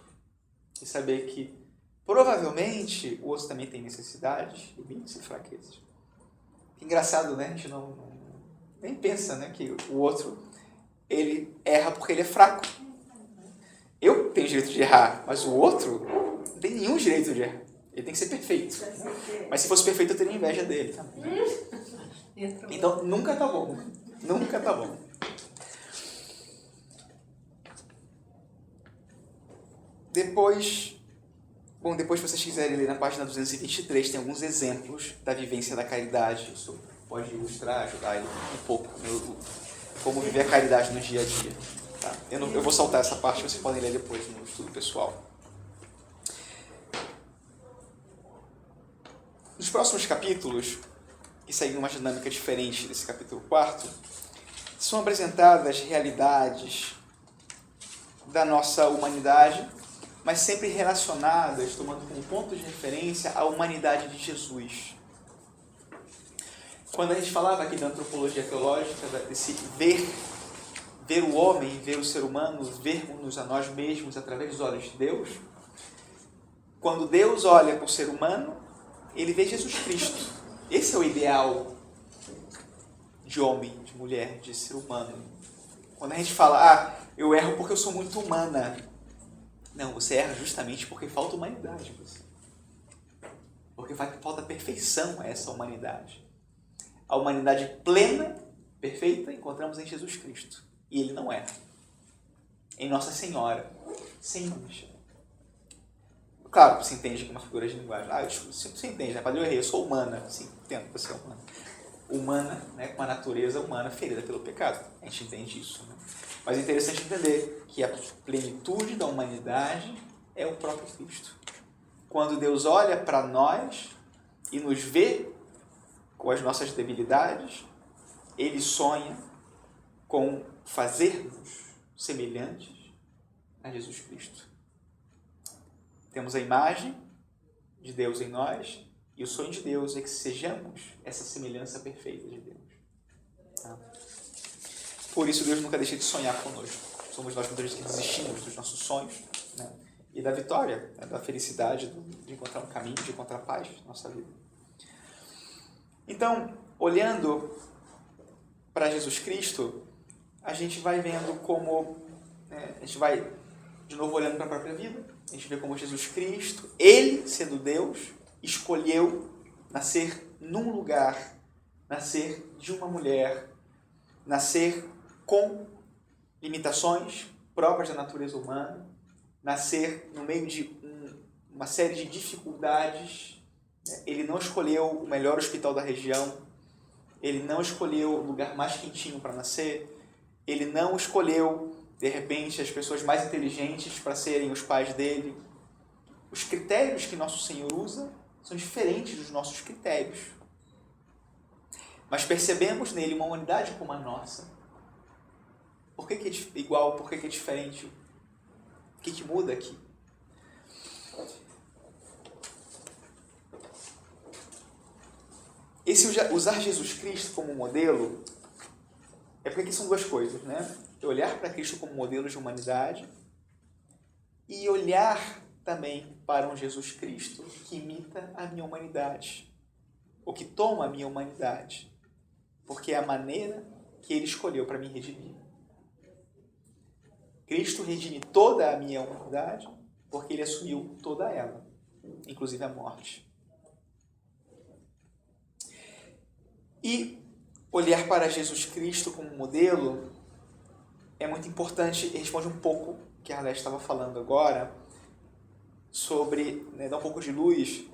E saber que, provavelmente, o outro também tem necessidades, limites e fraquezas. Engraçado, né? A gente nem pensa, né, que o outro, ele erra porque ele é fraco. Eu tenho direito de errar, mas o outro não tem nenhum direito de errar. Ele tem que ser perfeito. Mas se fosse perfeito, eu teria inveja dele também. Então, nunca tá bom. Nunca tá bom. Depois se vocês quiserem ler na página 223, tem alguns exemplos da vivência da caridade. Isso pode ilustrar, ajudar ele um pouco como viver a caridade no dia a dia. Tá? Eu vou saltar essa parte, vocês podem ler depois no estudo pessoal. Nos próximos capítulos, que seguem uma dinâmica diferente desse capítulo 4, são apresentadas realidades da nossa humanidade, mas sempre relacionadas, tomando como ponto de referência a humanidade de Jesus. Quando a gente falava aqui da antropologia teológica, desse ver o homem, ver o ser humano, vermos a nós mesmos através dos olhos de Deus, quando Deus olha para o ser humano, ele vê Jesus Cristo. Esse é o ideal de homem, de mulher, de ser humano. Quando a gente fala, eu erro porque eu sou muito humana. Não, você erra justamente porque falta humanidade em você. Porque falta perfeição a essa humanidade. A humanidade plena, perfeita, encontramos em Jesus Cristo. E ele não erra. Em Nossa Senhora, sem mancha. Claro, você entende que é uma figura de linguagem. Você entende, né? Padre, eu errei, eu sou humana. Sim, entendo que você é humana. Humana, né, com a natureza humana ferida pelo pecado. A gente entende isso, né? Mas é interessante entender que a plenitude da humanidade é o próprio Cristo. Quando Deus olha para nós e nos vê com as nossas debilidades, Ele sonha com fazermos semelhantes a Jesus Cristo. Temos a imagem de Deus em nós e o sonho de Deus é que sejamos essa semelhança perfeita de Deus. Tá? Por isso Deus nunca deixa de sonhar conosco. Somos nós muitas vezes que desistimos dos nossos sonhos, né? E da vitória, né? Da felicidade, de encontrar um caminho, de encontrar paz na nossa vida. Então, olhando para Jesus Cristo, a gente vai vendo como, né, a gente vai de novo olhando para a própria vida, a gente vê como Jesus Cristo, Ele, sendo Deus, escolheu nascer num lugar, nascer de uma mulher, nascer com limitações próprias da natureza humana, nascer no meio de uma série de dificuldades. Ele não escolheu o melhor hospital da região, ele não escolheu o lugar mais quentinho para nascer, ele não escolheu, de repente, as pessoas mais inteligentes para serem os pais dele. Os critérios que nosso Senhor usa são diferentes dos nossos critérios. Mas percebemos nele uma humanidade como a nossa. Por que é igual? Por que é diferente? O que muda aqui? Esse usar Jesus Cristo como modelo é porque aqui são duas coisas, né? Olhar para Cristo como modelo de humanidade e olhar também para um Jesus Cristo que imita a minha humanidade, ou que toma a minha humanidade, porque é a maneira que Ele escolheu para me redimir. Cristo redime toda a minha humanidade porque Ele assumiu toda ela, inclusive a morte. E olhar para Jesus Cristo como modelo é muito importante e responde um pouco o que a Arlete estava falando agora sobre, né, dar um pouco de luz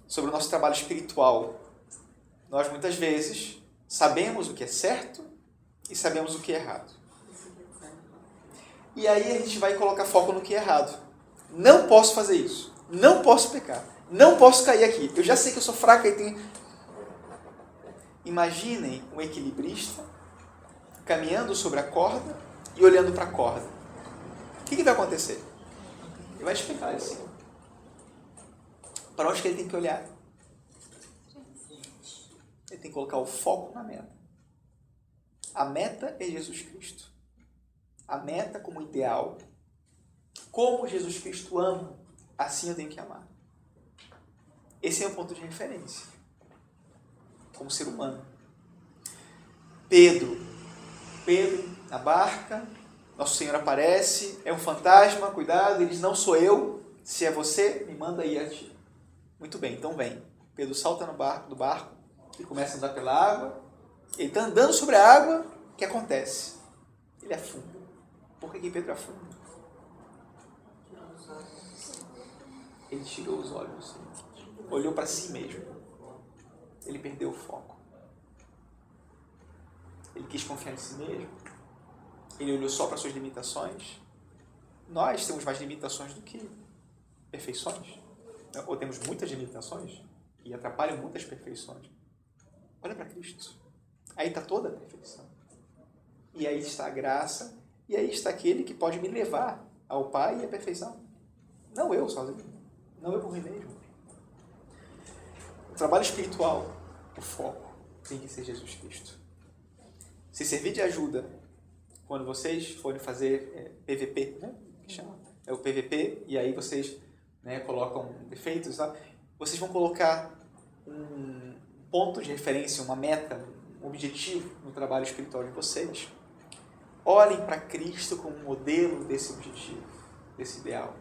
sobre o nosso trabalho espiritual. Nós muitas vezes sabemos o que é certo e sabemos o que é errado. E aí a gente vai colocar foco no que é errado. Não posso fazer isso. Não posso pecar. Não posso cair aqui. Eu já sei que eu sou fraca e tenho... Imaginem um equilibrista caminhando sobre a corda e olhando para a corda. O que vai acontecer? Ele vai explicar assim. Para onde que ele tem que olhar? Ele tem que colocar o foco na meta. A meta é Jesus Cristo. a meta como ideal. Como Jesus Cristo ama, assim eu tenho que amar. Esse é o ponto de referência, como ser humano. Pedro na barca, nosso Senhor aparece, é um fantasma, cuidado, ele diz, não sou eu, se é você, me manda ir a ti. Muito bem, então vem. Pedro salta do barco e começa a andar pela água, ele está andando sobre a água, o que acontece? Ele afunda. Por que Pedro afunda? Ele tirou os olhos, olhou para si mesmo, ele perdeu o foco. Ele quis confiar em si mesmo, ele olhou só para suas limitações. Nós temos mais limitações do que perfeições, ou temos muitas limitações e atrapalham muitas perfeições. Olha para Cristo, aí está toda a perfeição, e aí está a graça, e aí está aquele que pode me levar ao Pai e à perfeição. Não eu sozinho, não eu por mim mesmo. O trabalho espiritual, o foco tem que ser Jesus Cristo. Se servir de ajuda, quando vocês forem fazer PVP, né? Que chama? É o PVP, e aí vocês, né, colocam defeitos, sabe? Vocês vão colocar um ponto de referência, uma meta, um objetivo no trabalho espiritual de vocês. Olhem para Cristo como modelo desse objetivo, desse ideal.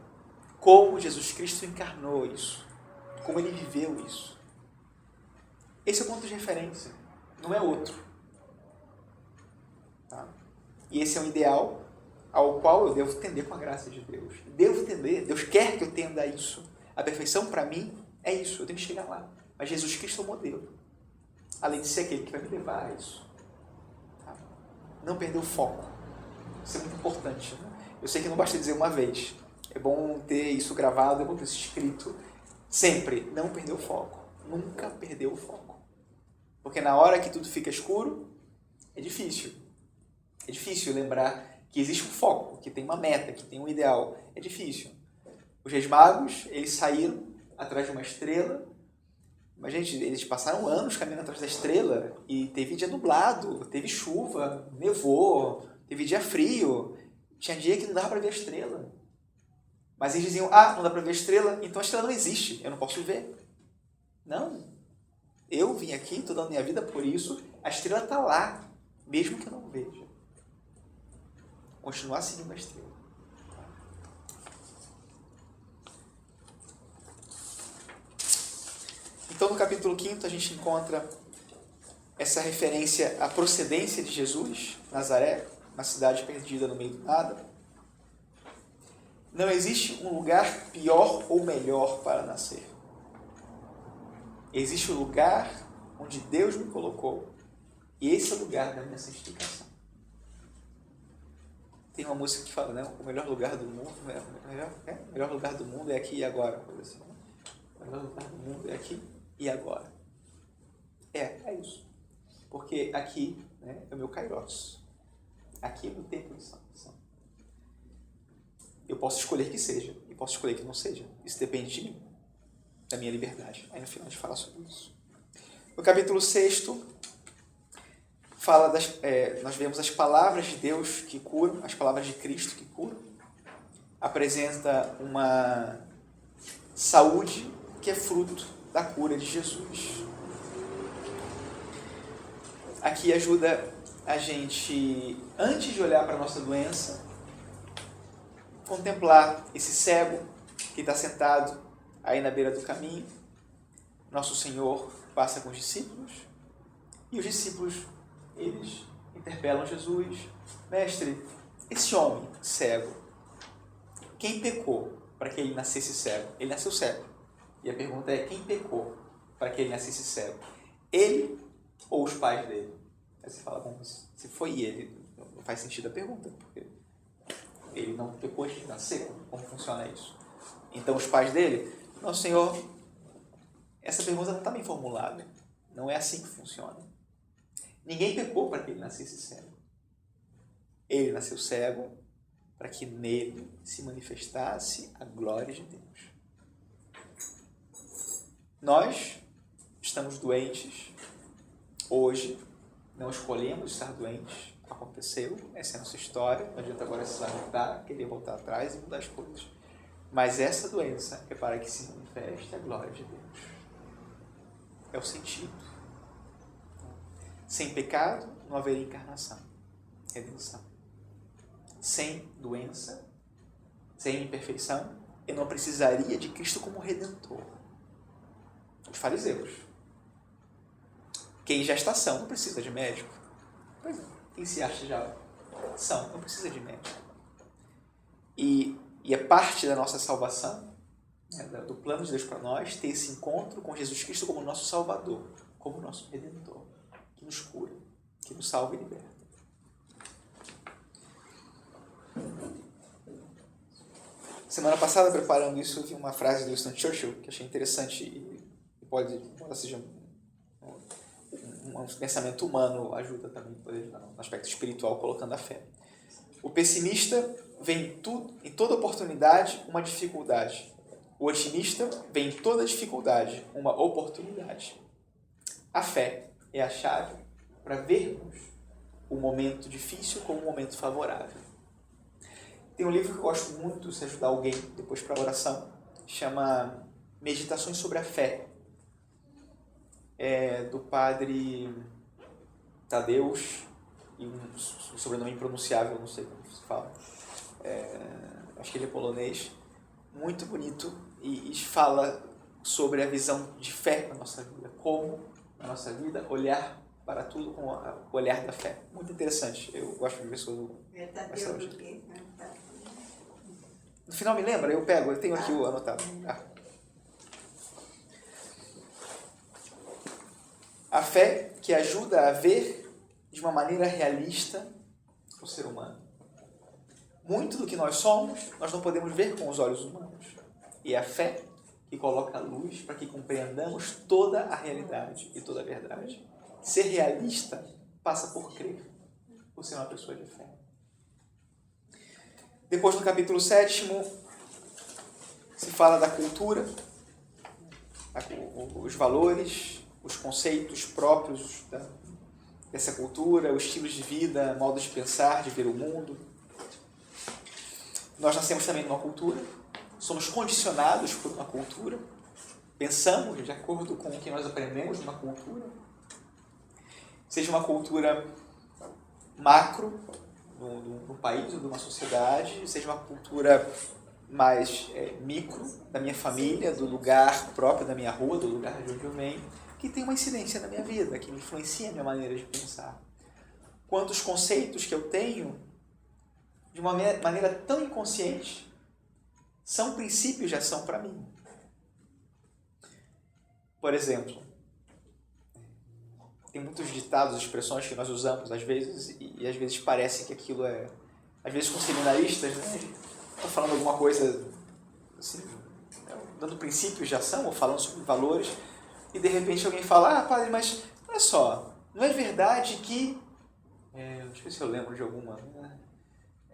Como Jesus Cristo encarnou isso, como ele viveu isso. Esse é o ponto de referência, não é outro. Tá? E esse é um ideal ao qual eu devo tender com a graça de Deus. Devo tender, Deus quer que eu tenda a isso. A perfeição para mim é isso, eu tenho que chegar lá. Mas Jesus Cristo é o modelo, além de ser aquele que vai me levar a isso. Tá? Não perder o foco, isso é muito importante. Né? Eu sei que não basta dizer uma vez, é bom ter isso gravado, é bom ter isso escrito. Sempre, não perder o foco, nunca perder o foco. Porque na hora que tudo fica escuro, é difícil. É difícil lembrar que existe um foco, que tem uma meta, que tem um ideal. É difícil. Os Reis Magos, eles saíram atrás de uma estrela, mas, gente, eles passaram anos caminhando atrás da estrela e teve dia nublado, teve chuva, nevou, teve dia frio, tinha dia que não dava para ver a estrela. Mas eles diziam, não dá para ver a estrela, então a estrela não existe, eu não posso ver. Não. Eu vim aqui, estou dando minha vida por isso, a estrela está lá, mesmo que eu não veja. Continuar seguindo a estrela. Então, no capítulo 5, a gente encontra essa referência à procedência de Jesus, Nazaré, uma cidade perdida no meio do nada. Não existe um lugar pior ou melhor para nascer. Existe o lugar onde Deus me colocou, e esse é o lugar da minha santificação. Tem uma música que fala, né? O melhor lugar do mundo, o melhor lugar do mundo é aqui e agora. Coisa assim, né? O melhor lugar do mundo é aqui e agora. É isso. Porque aqui, né, é o meu kairos. Aqui é o meu tempo de salvação. Eu posso escolher que seja e posso escolher que não seja. Isso depende de mim, da minha liberdade. Aí no final a gente fala sobre isso. No capítulo 6, nós vemos as palavras de Deus que curam, as palavras de Cristo que curam. Apresenta uma saúde que é fruto da cura de Jesus. Aqui ajuda a gente, antes de olhar para a nossa doença, contemplar esse cego que está sentado aí na beira do caminho. Nosso Senhor passa com os discípulos e os discípulos, eles interpelam Jesus. Mestre, esse homem cego, quem pecou para que ele nascesse cego? Ele nasceu cego. E a pergunta é, quem pecou para que ele nascesse cego? Ele ou os pais dele? Aí você fala, bom, se foi ele, não faz sentido a pergunta, porque ele não pecou antes de nascer. Como funciona isso? Então, os pais dele? Nosso Senhor, essa pergunta não está bem formulada. Não é assim que funciona. Ninguém pecou para que ele nascesse cego. Ele nasceu cego para que nele se manifestasse a glória de Deus. Nós estamos doentes hoje Não escolhemos estar doentes. Aconteceu, essa é a nossa história. Não adianta agora se lamentar, querer voltar atrás e mudar as coisas. Mas essa doença é para que se manifeste a glória de Deus. É o sentido. Sem pecado, não haveria encarnação, redenção. Sem doença, sem imperfeição, eu não precisaria de Cristo como Redentor. Os fariseus. Quem já está são não precisa de médico. Pois é. Quem se acha já são não precisa de médico. E é parte da nossa salvação, né, do plano de Deus para nós, ter esse encontro com Jesus Cristo como nosso Salvador, como nosso Redentor, que nos cura, que nos salva e liberta. Semana passada, preparando isso, eu vi uma frase do Winston Churchill que achei interessante e pode seja um pensamento humano, ajuda também no aspecto espiritual, colocando a fé. O pessimista vê em toda oportunidade uma dificuldade. O otimista vê em toda dificuldade uma oportunidade. A fé é a chave para vermos o momento difícil como um momento favorável. Tem um livro que eu gosto muito, se ajudar alguém depois para a oração, chama Meditações sobre a Fé. É do padre Tadeus, e um sobrenome impronunciável, não sei como se fala. Acho que ele é polonês. Muito bonito e fala sobre a visão de fé na nossa vida. Como, na nossa vida, olhar para tudo com o olhar da fé. Muito interessante. Eu gosto de ver sobre Tadeus do quê? No final me lembra? Eu tenho aqui o anotado. A fé que ajuda a ver de uma maneira realista o ser humano. Muito do que nós somos, nós não podemos ver com os olhos humanos. E é a fé que coloca a luz para que compreendamos toda a realidade e toda a verdade. Ser realista passa por crer, por ser uma pessoa de fé. Depois, no capítulo 7º, se fala da cultura, os valores, os conceitos próprios dessa cultura, os estilos de vida, modos de pensar, de ver o mundo. Nós nascemos também numa cultura, somos condicionados por uma cultura, pensamos de acordo com o que nós aprendemos numa cultura, seja uma cultura macro, no país ou de uma sociedade, seja uma cultura mais micro, da minha família, do lugar próprio da minha rua, do lugar de onde eu venho, que tem uma incidência na minha vida, que influencia a minha maneira de pensar. Quantos conceitos que eu tenho, de uma maneira tão inconsciente, são princípios de ação para mim. Por exemplo, tem muitos ditados, expressões que nós usamos às vezes, e às vezes parece que aquilo é... Às vezes com seminaristas, né? Estou falando alguma coisa, assim, dando princípios de ação, ou falando sobre valores, e de repente alguém fala, padre, mas olha só, não é verdade que... deixa eu ver se eu lembro de alguma... não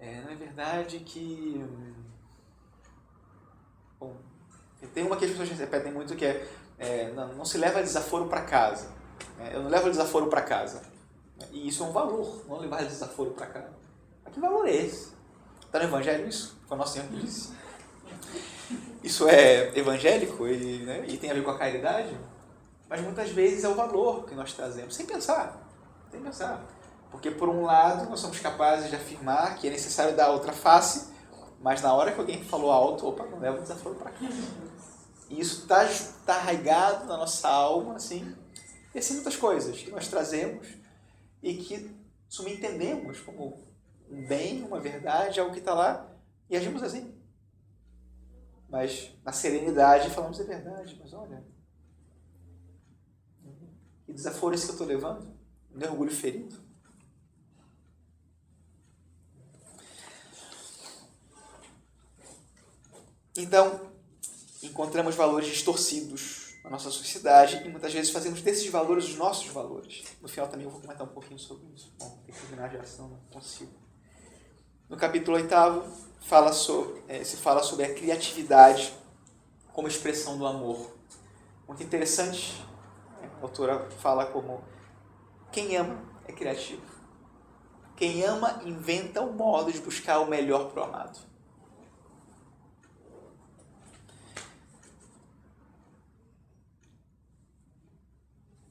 é verdade que... Bom, tem uma que as pessoas repetem muito que não se leva desaforo para casa. Eu não levo desaforo para casa. E isso é um valor, não levar desaforo para casa. Mas que valor é esse? Está no Evangelho isso? Foi o nosso Senhor que disse. Isso é evangélico e tem a ver com a caridade, mas muitas vezes é o valor que nós trazemos, sem pensar. Porque, por um lado, nós somos capazes de afirmar que é necessário dar outra face, mas na hora que alguém falou alto, não leva o desaforo para cá. E isso está arraigado na nossa alma, assim. E assim, muitas coisas que nós trazemos e que subentendemos como um bem, uma verdade, algo que está lá, e agimos assim. Mas, na serenidade, falamos, é verdade, mas olha, que desaforo esse que eu estou levando? Meu orgulho ferido? Então, encontramos valores distorcidos na nossa sociedade e muitas vezes fazemos desses valores os nossos valores. No final também eu vou comentar um pouquinho sobre isso. Bom, tem que terminar a ação, não consigo. No capítulo 8º, se fala sobre a criatividade como expressão do amor. Muito interessante. A autora fala como quem ama é criativo. Quem ama inventa um modo de buscar o melhor para o amado.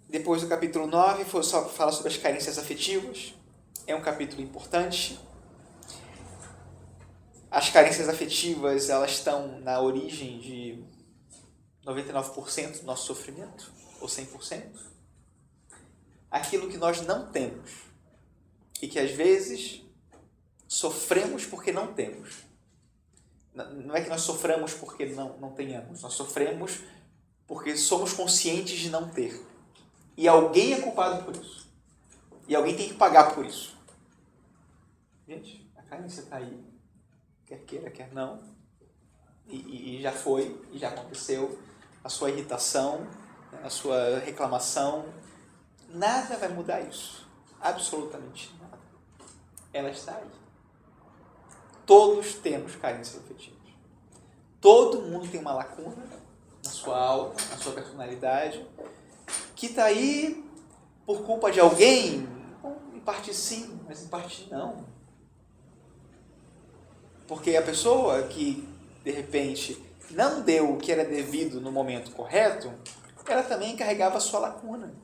Depois do capítulo 9, fala sobre as carências afetivas. É um capítulo importante. As carências afetivas, elas estão na origem de 99% do nosso sofrimento, ou 100%. Aquilo que nós não temos e que às vezes sofremos porque não temos. Não é que nós soframos porque não tenhamos, nós sofremos porque somos conscientes de não ter. E alguém é culpado por isso. E alguém tem que pagar por isso. Gente, a carência está aí. Quer queira, quer não. E já foi, e já aconteceu. A sua irritação, a sua reclamação, nada vai mudar isso. Absolutamente nada. Ela está aí. Todos temos carências afetivas. Todo mundo tem uma lacuna na sua alma, na sua personalidade, que está aí por culpa de alguém. Bom, em parte sim, mas em parte não. Porque a pessoa que, de repente, não deu o que era devido no momento correto, ela também carregava a sua lacuna.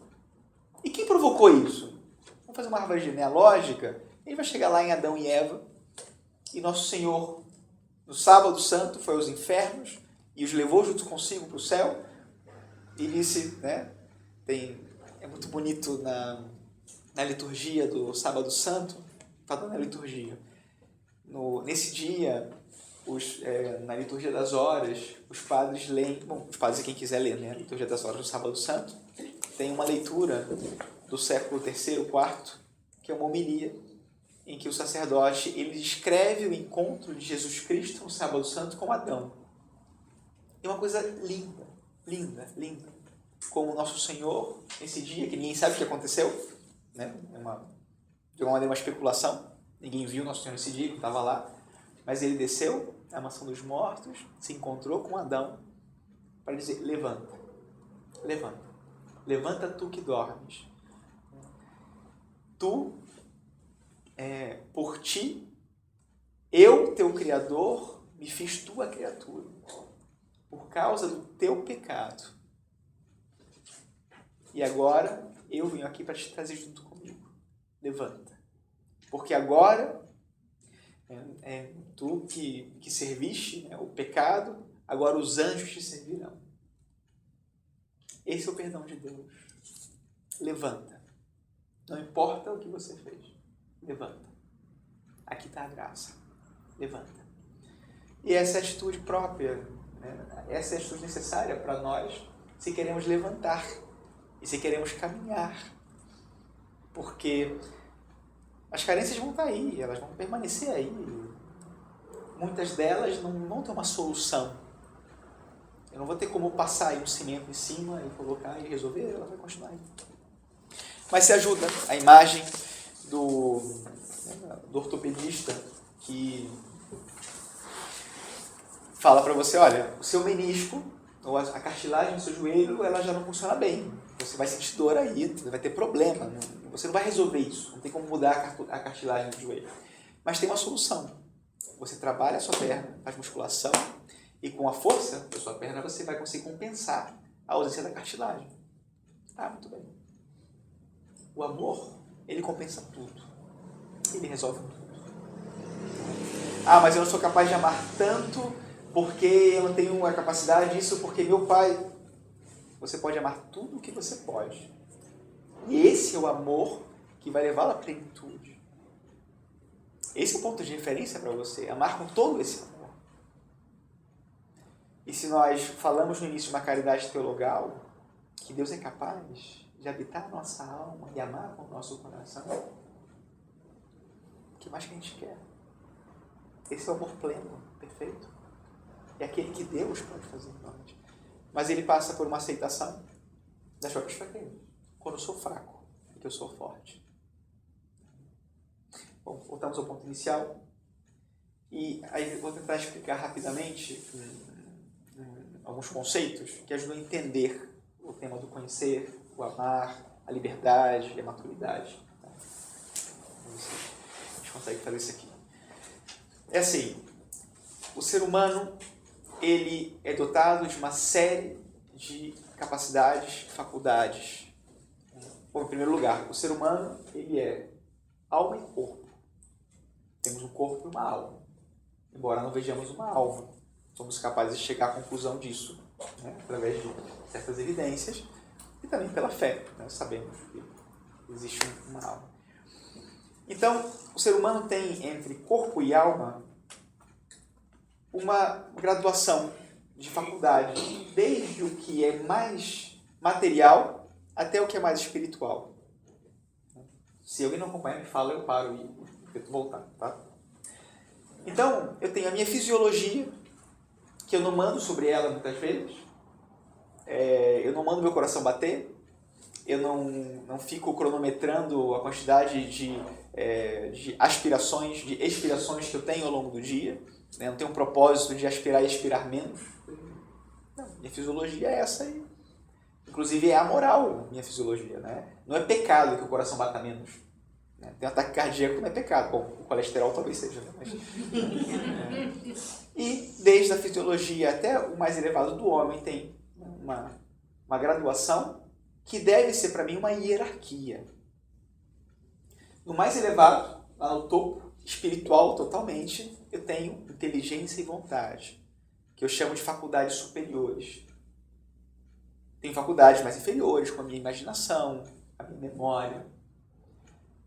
E quem provocou isso? Vamos fazer uma árvore genealógica, ele vai chegar lá em Adão e Eva, e Nosso Senhor, no sábado santo, foi aos infernos, e os levou junto consigo para o céu, e disse, né, é muito bonito na liturgia do sábado santo, falando na liturgia, nesse dia, na liturgia das horas, os padres leem, bom, os padres é quem quiser ler, né, a liturgia das horas do sábado santo, tem uma leitura do século III, IV, que é uma homilia, em que o sacerdote ele descreve o encontro de Jesus Cristo no sábado santo com Adão. É uma coisa linda, linda, linda. Como o Nosso Senhor, nesse dia, que ninguém sabe o que aconteceu, né? De alguma maneira uma especulação, ninguém viu o Nosso Senhor nesse dia, ele estava lá, mas ele desceu à mansão dos mortos, se encontrou com Adão, para dizer, levanta, levanta, levanta tu que dormes. Tu, por ti, eu, teu Criador, me fiz tua criatura, por causa do teu pecado. E agora eu venho aqui para te trazer junto comigo. Levanta. Porque agora, tu que serviste o pecado, agora os anjos te servirão. Esse é o perdão de Deus. Levanta. Não importa o que você fez. Levanta. Aqui está a graça. Levanta. E essa é a atitude própria, né? Essa é a atitude necessária para nós se queremos levantar. E se queremos caminhar, porque as carências vão estar aí, elas vão permanecer aí. Muitas delas não vão ter uma solução. Eu não vou ter como passar aí um cimento em cima e colocar e resolver, ela vai continuar aí. Mas se ajuda a imagem do ortopedista que fala para você, olha, o seu menisco, ou a cartilagem do seu joelho, ela já não funciona bem. Você vai sentir dor aí, você vai ter problema. Você não vai resolver isso. Não tem como mudar a cartilagem do joelho. Mas tem uma solução. Você trabalha a sua perna, faz musculação, e com a força da sua perna você vai conseguir compensar a ausência da cartilagem. Ah, muito bem. O amor, ele compensa tudo. Ele resolve tudo. Ah, mas eu não sou capaz de amar tanto porque eu não tenho a capacidade disso, porque meu pai... Você pode amar tudo o que você pode. E esse é o amor que vai levá-lo à plenitude. Esse é o ponto de referência para você, amar com todo esse amor. E se nós falamos no início de uma caridade teologal, que Deus é capaz de habitar a nossa alma e amar com o nosso coração, o que mais que a gente quer? Esse é o amor pleno, perfeito. É aquele que Deus pode fazer em nós. Mas ele passa por uma aceitação das próprias fraquezas. Quando eu sou fraco, porque eu sou forte. Bom, voltamos ao ponto inicial. E aí vou tentar explicar rapidamente alguns conceitos que ajudam a entender o tema do conhecer, o amar, a liberdade e a maturidade. consegue fazer isso aqui. É assim, o ser humano, ele é dotado de uma série de capacidades, faculdades. Bom, em primeiro lugar, o ser humano, ele é alma e corpo. Temos um corpo e uma alma. Embora não vejamos uma alma, somos capazes de chegar à conclusão disso, né, através de certas evidências e também pela fé. Né, sabemos que existe uma alma. Então, o ser humano tem entre corpo e alma uma graduação de faculdades, desde o que é mais material até o que é mais espiritual. Se alguém não acompanha, me fala, eu paro e tento voltar, tá? Então, eu tenho a minha fisiologia, que eu não mando sobre ela muitas vezes. Eu não mando meu coração bater. Eu não fico cronometrando a quantidade de aspirações, de expirações que eu tenho ao longo do dia. Né? Não tenho um propósito de aspirar e expirar menos. Não, minha fisiologia é essa aí. Inclusive é amoral minha fisiologia. Né? Não é pecado que o coração bata menos. Né? Tem um ataque cardíaco, não é pecado. Bom, o colesterol talvez seja. Né? Mas, E desde a fisiologia até o mais elevado do homem tem uma graduação que deve ser para mim uma hierarquia. No mais elevado, lá no topo, espiritual totalmente, eu tenho inteligência e vontade, que eu chamo de faculdades superiores. Tenho faculdades mais inferiores, com a minha imaginação, a minha memória,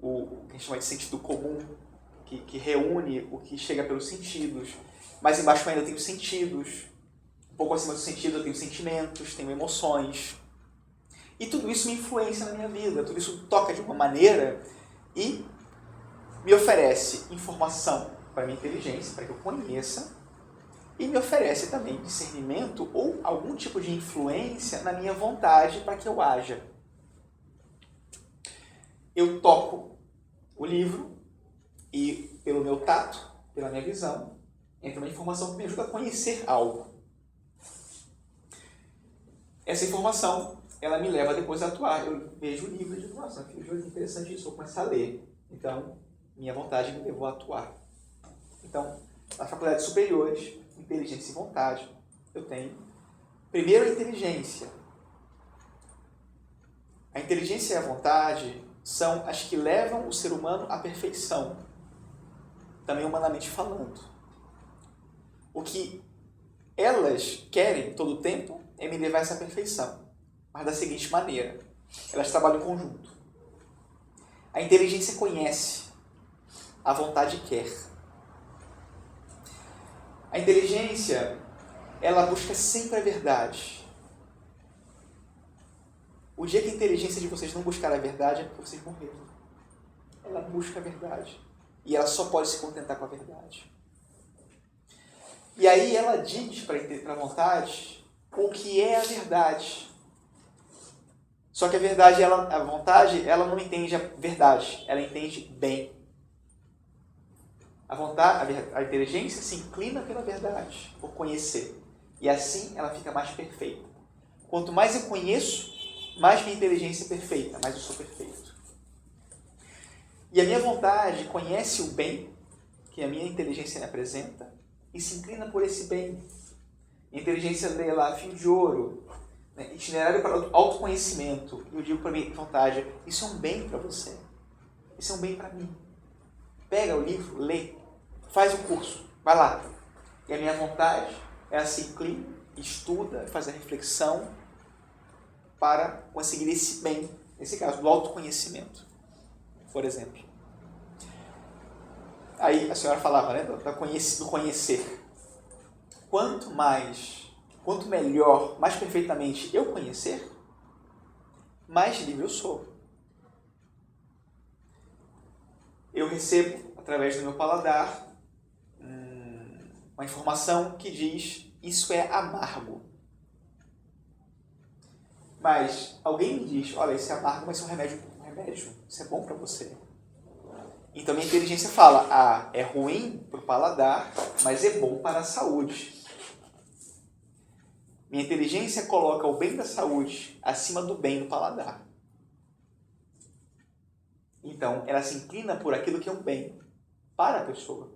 o que a gente chama de sentido comum, que reúne o que chega pelos sentidos. Mais embaixo ainda eu tenho sentidos, um pouco acima do sentido eu tenho sentimentos, tenho emoções. E tudo isso me influencia na minha vida, tudo isso toca de uma maneira e me oferece informação para a minha inteligência, para que eu conheça, e me oferece também discernimento ou algum tipo de influência na minha vontade para que eu haja. Eu toco o livro e, pelo meu tato, pela minha visão, entra uma informação que me ajuda a conhecer algo. Essa informação, ela me leva depois a atuar. Eu vejo o livro e digo, nossa, que interessante isso, vou começar a ler. Então, minha vontade me levou a atuar. Então, nas faculdades superiores, inteligência e vontade, eu tenho, primeiro, a inteligência. A inteligência e a vontade são as que levam o ser humano à perfeição, também humanamente falando. O que elas querem todo o tempo é me levar a essa perfeição, mas da seguinte maneira: elas trabalham em conjunto. A inteligência conhece, a vontade quer. A inteligência, ela busca sempre a verdade. O dia que a inteligência de vocês não buscar a verdade é porque vocês morreram. Ela busca a verdade. E ela só pode se contentar com a verdade. E aí ela diz para a vontade o que é a verdade. Só que a verdade, a vontade, ela não entende a verdade, ela entende bem. A inteligência se inclina pela verdade, por conhecer. E assim ela fica mais perfeita. Quanto mais eu conheço, mais minha inteligência é perfeita, mais eu sou perfeito. E a minha vontade conhece o bem que a minha inteligência me apresenta e se inclina por esse bem. A inteligência lê lá, fio de ouro, né, itinerário para o autoconhecimento. E eu digo para a minha vontade, isso é um bem para você. Isso é um bem para mim. Pega o livro, lê, faz o curso, vai lá. E a minha vontade, ela se inclina, estuda, faz a reflexão para conseguir esse bem, nesse caso, do autoconhecimento, por exemplo. Aí a senhora falava, né, do conhecer. Quanto melhor, mais perfeitamente eu conhecer, mais livre eu sou. Eu recebo, através do meu paladar, uma informação que diz, isso é amargo. Mas alguém me diz, olha, isso é amargo, mas é um remédio, isso é bom para você. Então minha inteligência fala, é ruim para o paladar, mas é bom para a saúde. Minha inteligência coloca o bem da saúde acima do bem do paladar. Então ela se inclina por aquilo que é um bem. para a pessoa.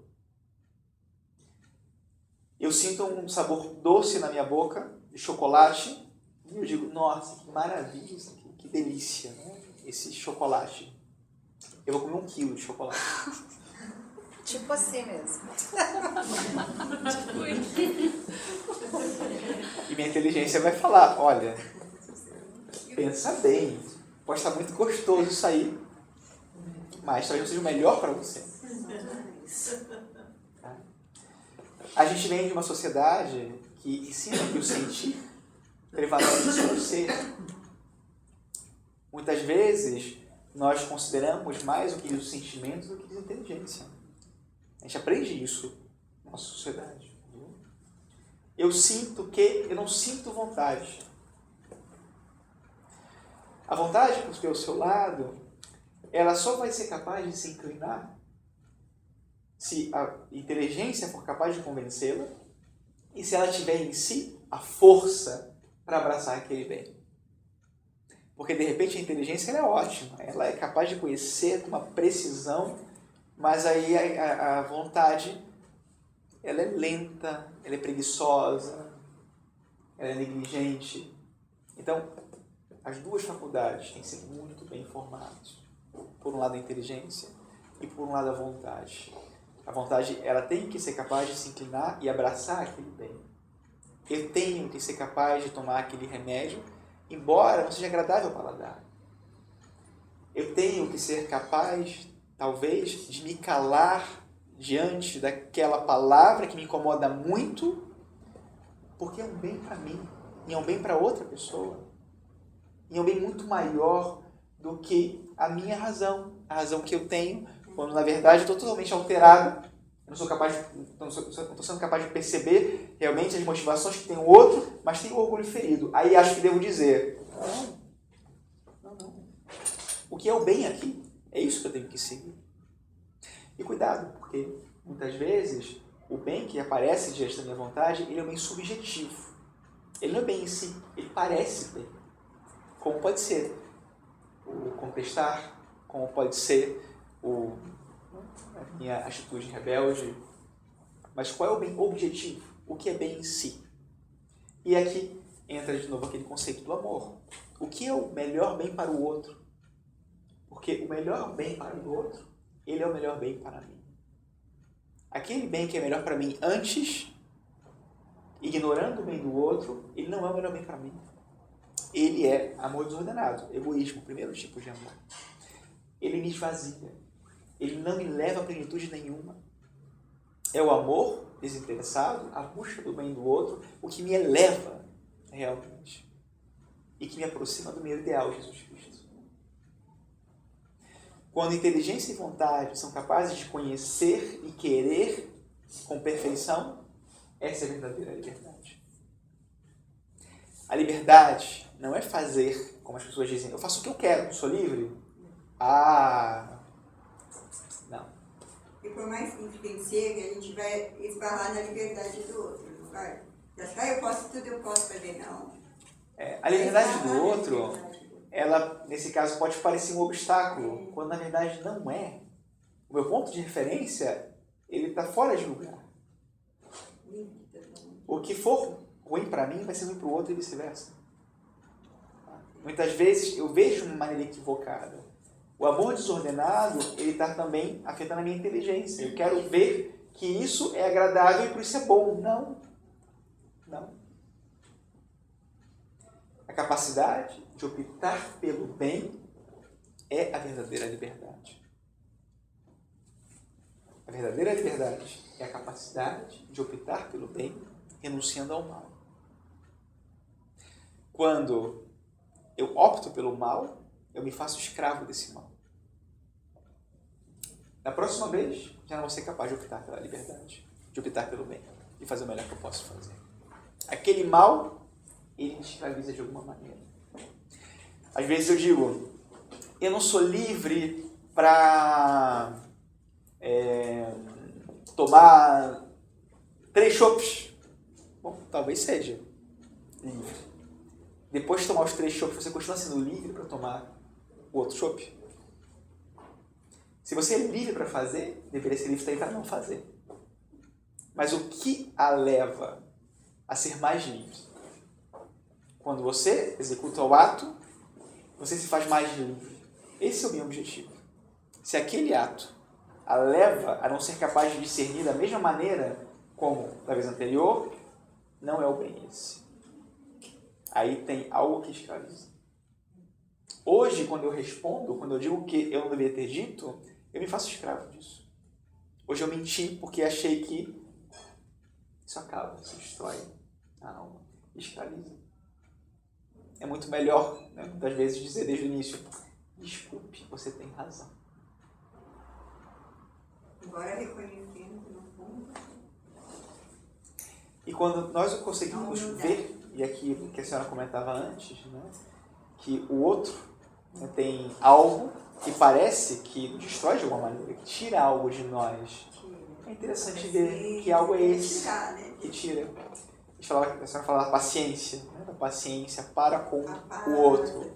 Eu sinto um sabor doce na minha boca, de chocolate, e eu digo, nossa, que maravilha isso aqui, que delícia, né? Esse chocolate. Eu vou comer 1 quilo de chocolate. Tipo assim mesmo. E minha inteligência vai falar, olha, pensa bem, pode estar muito gostoso isso aí, mas talvez não seja o melhor para você. Tá? A gente vem de uma sociedade que ensina que o sentir prevalece sobre o ser. Muitas vezes, nós consideramos mais o que diz os sentimentos do que diz a inteligência. A gente aprende isso na nossa sociedade. Viu? Eu sinto que eu não sinto vontade. A vontade por ter ao seu lado, ela só vai ser capaz de se inclinar se a inteligência for capaz de convencê-la e se ela tiver em si a força para abraçar aquele bem. Porque, de repente, a inteligência ela é ótima. Ela é capaz de conhecer com uma precisão, mas aí a vontade ela é lenta, ela é preguiçosa, ela é negligente. Então, as duas faculdades têm que ser muito bem formadas. Por um lado, a inteligência e, por um lado, a vontade. A vontade ela tem que ser capaz de se inclinar e abraçar aquele bem. Eu tenho que ser capaz de tomar aquele remédio, embora não seja agradável ao paladar. Eu tenho que ser capaz, talvez, de me calar diante daquela palavra que me incomoda muito, porque é um bem para mim, e é um bem para outra pessoa, e é um bem muito maior do que a minha razão, a razão que eu tenho, quando na verdade eu estou totalmente alterado, eu não estou sendo capaz de perceber realmente as motivações que tem o outro, mas tenho o orgulho ferido. Aí acho que devo dizer, não. O que é o bem aqui? É isso que eu tenho que seguir. E cuidado, porque muitas vezes o bem que aparece diante da minha vontade, ele é um bem subjetivo. Ele não é bem em si, ele parece bem. Como pode ser o contestar, como pode ser a minha atitude rebelde. Mas qual é o bem objetivo? O que é bem em si? E aqui entra de novo aquele conceito do amor. O que é o melhor bem para o outro? Porque o melhor bem para o outro, ele é o melhor bem para mim. Aquele bem que é melhor para mim antes, ignorando o bem do outro, ele não é o melhor bem para mim. Ele é amor desordenado, egoísmo, o primeiro tipo de amor. Ele me esvazia. Ele não me leva a plenitude nenhuma. É o amor desinteressado, a busca do bem do outro, o que me eleva realmente. E que me aproxima do meu ideal, Jesus Cristo. Quando inteligência e vontade são capazes de conhecer e querer com perfeição, essa é a verdadeira liberdade. A liberdade não é fazer, como as pessoas dizem, eu faço o que eu quero, sou livre. Não. E por mais que a gente chegue, a gente vai esbarrar na liberdade do outro, não vai? Eu posso tudo, eu posso fazer, não. A liberdade do outro, ela, nesse caso, pode parecer um obstáculo, quando na verdade não é. O meu ponto de referência, ele está fora de lugar. O que for ruim para mim vai ser ruim para o outro e vice-versa. Muitas vezes eu vejo de uma maneira equivocada. O amor desordenado, ele está também afetando a minha inteligência. Eu quero ver que isso é agradável e por isso é bom. Não. A capacidade de optar pelo bem é a verdadeira liberdade. A verdadeira liberdade é a capacidade de optar pelo bem, renunciando ao mal. Quando eu opto pelo mal, eu me faço escravo desse mal. Na próxima vez, já não vou ser capaz de optar pela liberdade, de optar pelo bem e fazer o melhor que eu posso fazer. Aquele mal, ele me escraviza de alguma maneira. Às vezes eu digo, eu não sou livre para tomar 3 chopes. Bom, talvez seja livre. Depois de tomar os 3 chopes, você continua sendo livre para tomar o outro chopp? Se você é livre para fazer, deveria ser livre também para não fazer. Mas o que a leva a ser mais livre? Quando você executa o ato, você se faz mais livre. Esse é o meu objetivo. Se aquele ato a leva a não ser capaz de discernir da mesma maneira como da vez anterior, não é o bem esse. Aí tem algo que escraviza. Hoje, quando eu respondo, quando eu digo que eu não deveria ter dito, eu me faço escravo disso. Hoje eu menti porque achei que isso acaba, isso destrói a alma, escraviza. É muito melhor, né, muitas vezes, dizer desde o início, desculpe, você tem razão. Agora reconhecendo no fundo. E quando nós conseguimos ver, e aqui que a senhora comentava antes, né, que o outro, né, tem algo que parece que nos destrói de alguma maneira, que tira algo de nós. É interessante ver que algo é esse que tira. A senhora falava da paciência, né, da paciência para com o outro.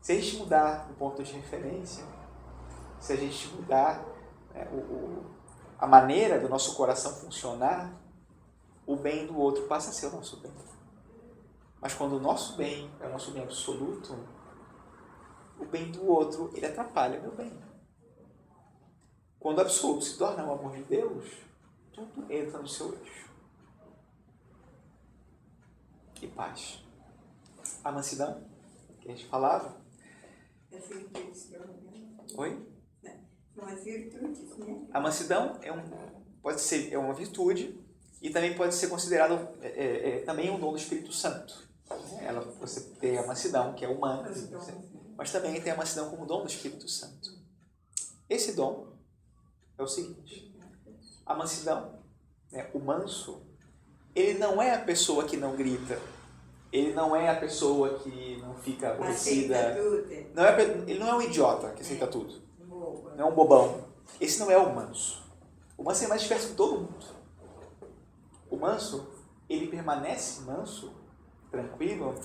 Se a gente mudar o ponto de referência, se a gente mudar, né, a maneira do nosso coração funcionar, o bem do outro passa a ser o nosso bem. Mas quando o nosso bem é o nosso bem absoluto, o bem do outro, ele atrapalha o meu bem. Quando o absoluto se torna o amor de Deus, tudo entra no seu eixo. E paz. A mansidão, que a gente falava. Oi? São as virtudes, né? A mansidão pode ser uma virtude e também pode ser considerado também um dom do Espírito Santo. Você tem a mansidão, que é humana, mas também tem a mansidão como dom do Espírito Santo. Esse dom é o seguinte: a mansidão, né, o manso, ele não é a pessoa que não grita, ele não é a pessoa que não fica aborrecida, ele não é um idiota que aceita tudo, não é um bobão. Esse não é o manso. O manso é mais disperso que todo mundo. O manso, ele permanece manso, tranquilo,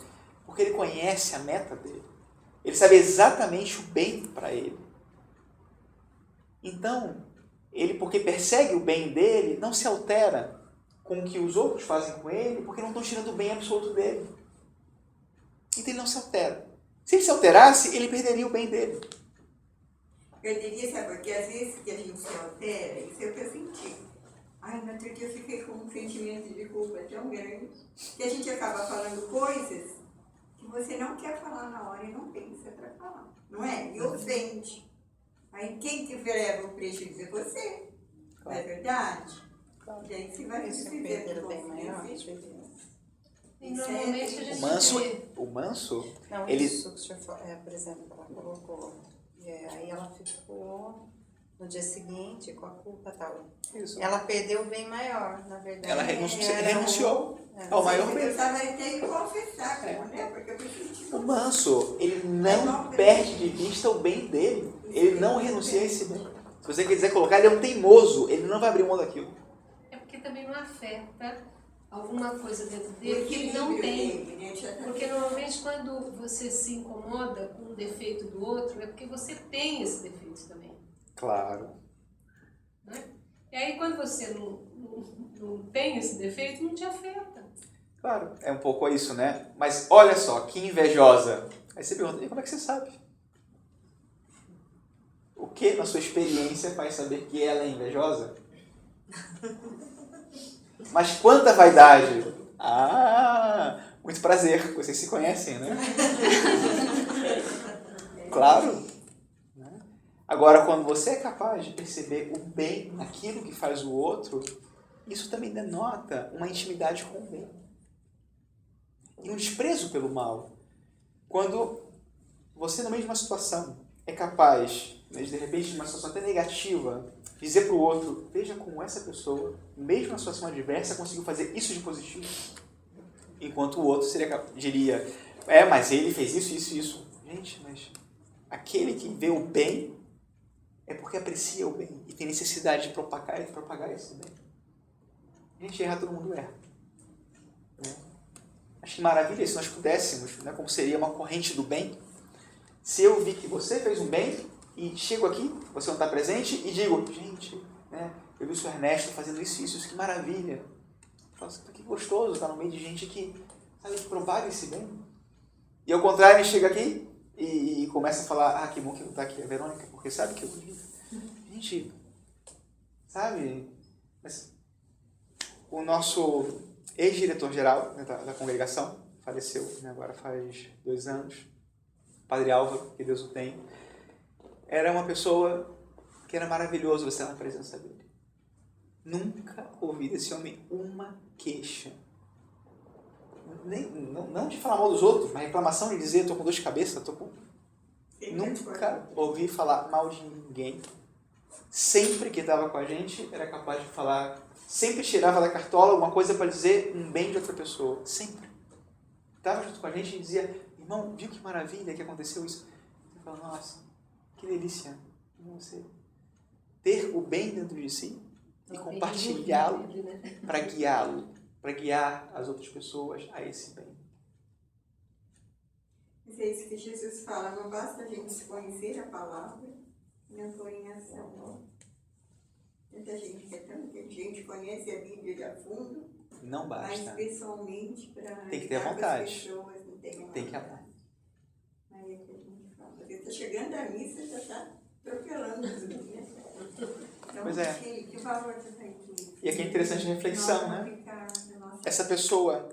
porque ele conhece a meta dele. Ele sabe exatamente o bem para ele. Então, ele, porque persegue o bem dele, não se altera com o que os outros fazem com ele, porque não estão tirando o bem absoluto dele. Então ele não se altera. Se ele se alterasse, ele perderia o bem dele. Eu diria, sabe, porque às vezes que a gente se altera, isso é o que eu senti. Ai, no outro dia eu fiquei com um sentimento de culpa tão grande, que a gente acaba falando coisas que você não quer falar na hora e não pensa para falar, não é? E ofende. Aí quem que leva o prejuízo é você, não é verdade? E aí você vai receber o bem maior. E normalmente a gente O manso, Não, ele... isso que o senhor falou, por exemplo, ela colocou, aí ela ficou no dia seguinte com a culpa e tal. Isso. Ela perdeu o bem maior, na verdade. Ela renunciou ao maior bem. Eu estava até que confessar, né? Porque eu preciso. O manso, ele não perde de vista o bem dele. Ele não renuncia a esse bem. Se você quiser colocar, ele é um teimoso. Ele não vai abrir mão daquilo. É porque também não afeta alguma coisa dentro dele que ele não tem. Porque normalmente quando você se incomoda com o defeito do outro, é porque você tem esse defeito também. Claro. Né? E aí quando você não tem esse defeito, não te afeta. Claro, é um pouco isso, né? Mas olha só, que invejosa. Aí você pergunta, e como é que você sabe? O que na sua experiência faz saber que ela é invejosa? Mas quanta vaidade! Ah, muito prazer, vocês se conhecem, né? Claro. Agora, quando você é capaz de perceber o bem naquilo que faz o outro, isso também denota uma intimidade com o bem. E um desprezo pelo mal. Quando você, na mesma situação, é capaz, de repente, de uma situação até negativa, dizer para o outro, veja como essa pessoa, mesmo na situação adversa, conseguiu fazer isso de positivo. Enquanto o outro diria, mas ele fez isso, isso, isso. Gente, mas aquele que vê o bem é porque aprecia o bem e tem necessidade de propagar esse bem. A gente erra, todo mundo erra. Né? Acho que maravilha se nós pudéssemos, né, como seria uma corrente do bem. Se eu vi que você fez um bem, e chego aqui, você não está presente, e digo, gente, né, eu vi o Sr. Ernesto fazendo isso, que maravilha. Eu falo assim, que gostoso estar no meio de gente que, sabe, que propaga esse bem. E ao contrário, ele chega aqui e começa a falar, que bom que não está aqui a Verônica, porque sabe que eu... Gente, sabe, mas o nosso ex-diretor-geral, né, da congregação, faleceu, né, agora faz 2 anos, Padre Álvaro, que Deus o tem, era uma pessoa que era maravilhoso você estar na presença dele. Nunca ouvi desse homem uma queixa. Não de falar mal dos outros, mas reclamação de dizer, estou com dor de cabeça, Nunca ouvi falar mal de ninguém. Sempre que estava com a gente, era capaz de falar, sempre tirava da cartola alguma coisa para dizer um bem de outra pessoa. Sempre. Estava junto com a gente e dizia, irmão, viu que maravilha que aconteceu isso? Você fala, nossa, que delícia você ter o bem dentro de si e compartilhá-lo para guiá-lo, para guiar as outras pessoas a esse bem. Mas é isso que Jesus fala, não basta a gente conhecer a palavra e não pôr em ação. Tanta gente que é tão inteligente, conhece a Bíblia a fundo, não basta. mas pessoalmente para tem que ter vontade. Pessoas, não tem que amar. Aí é que a gente fala. Você está chegando à missa, já está atropelando tudo, né? Então, Pois é. Que valor você tem aqui? E aqui é interessante a reflexão, né? Essa pessoa,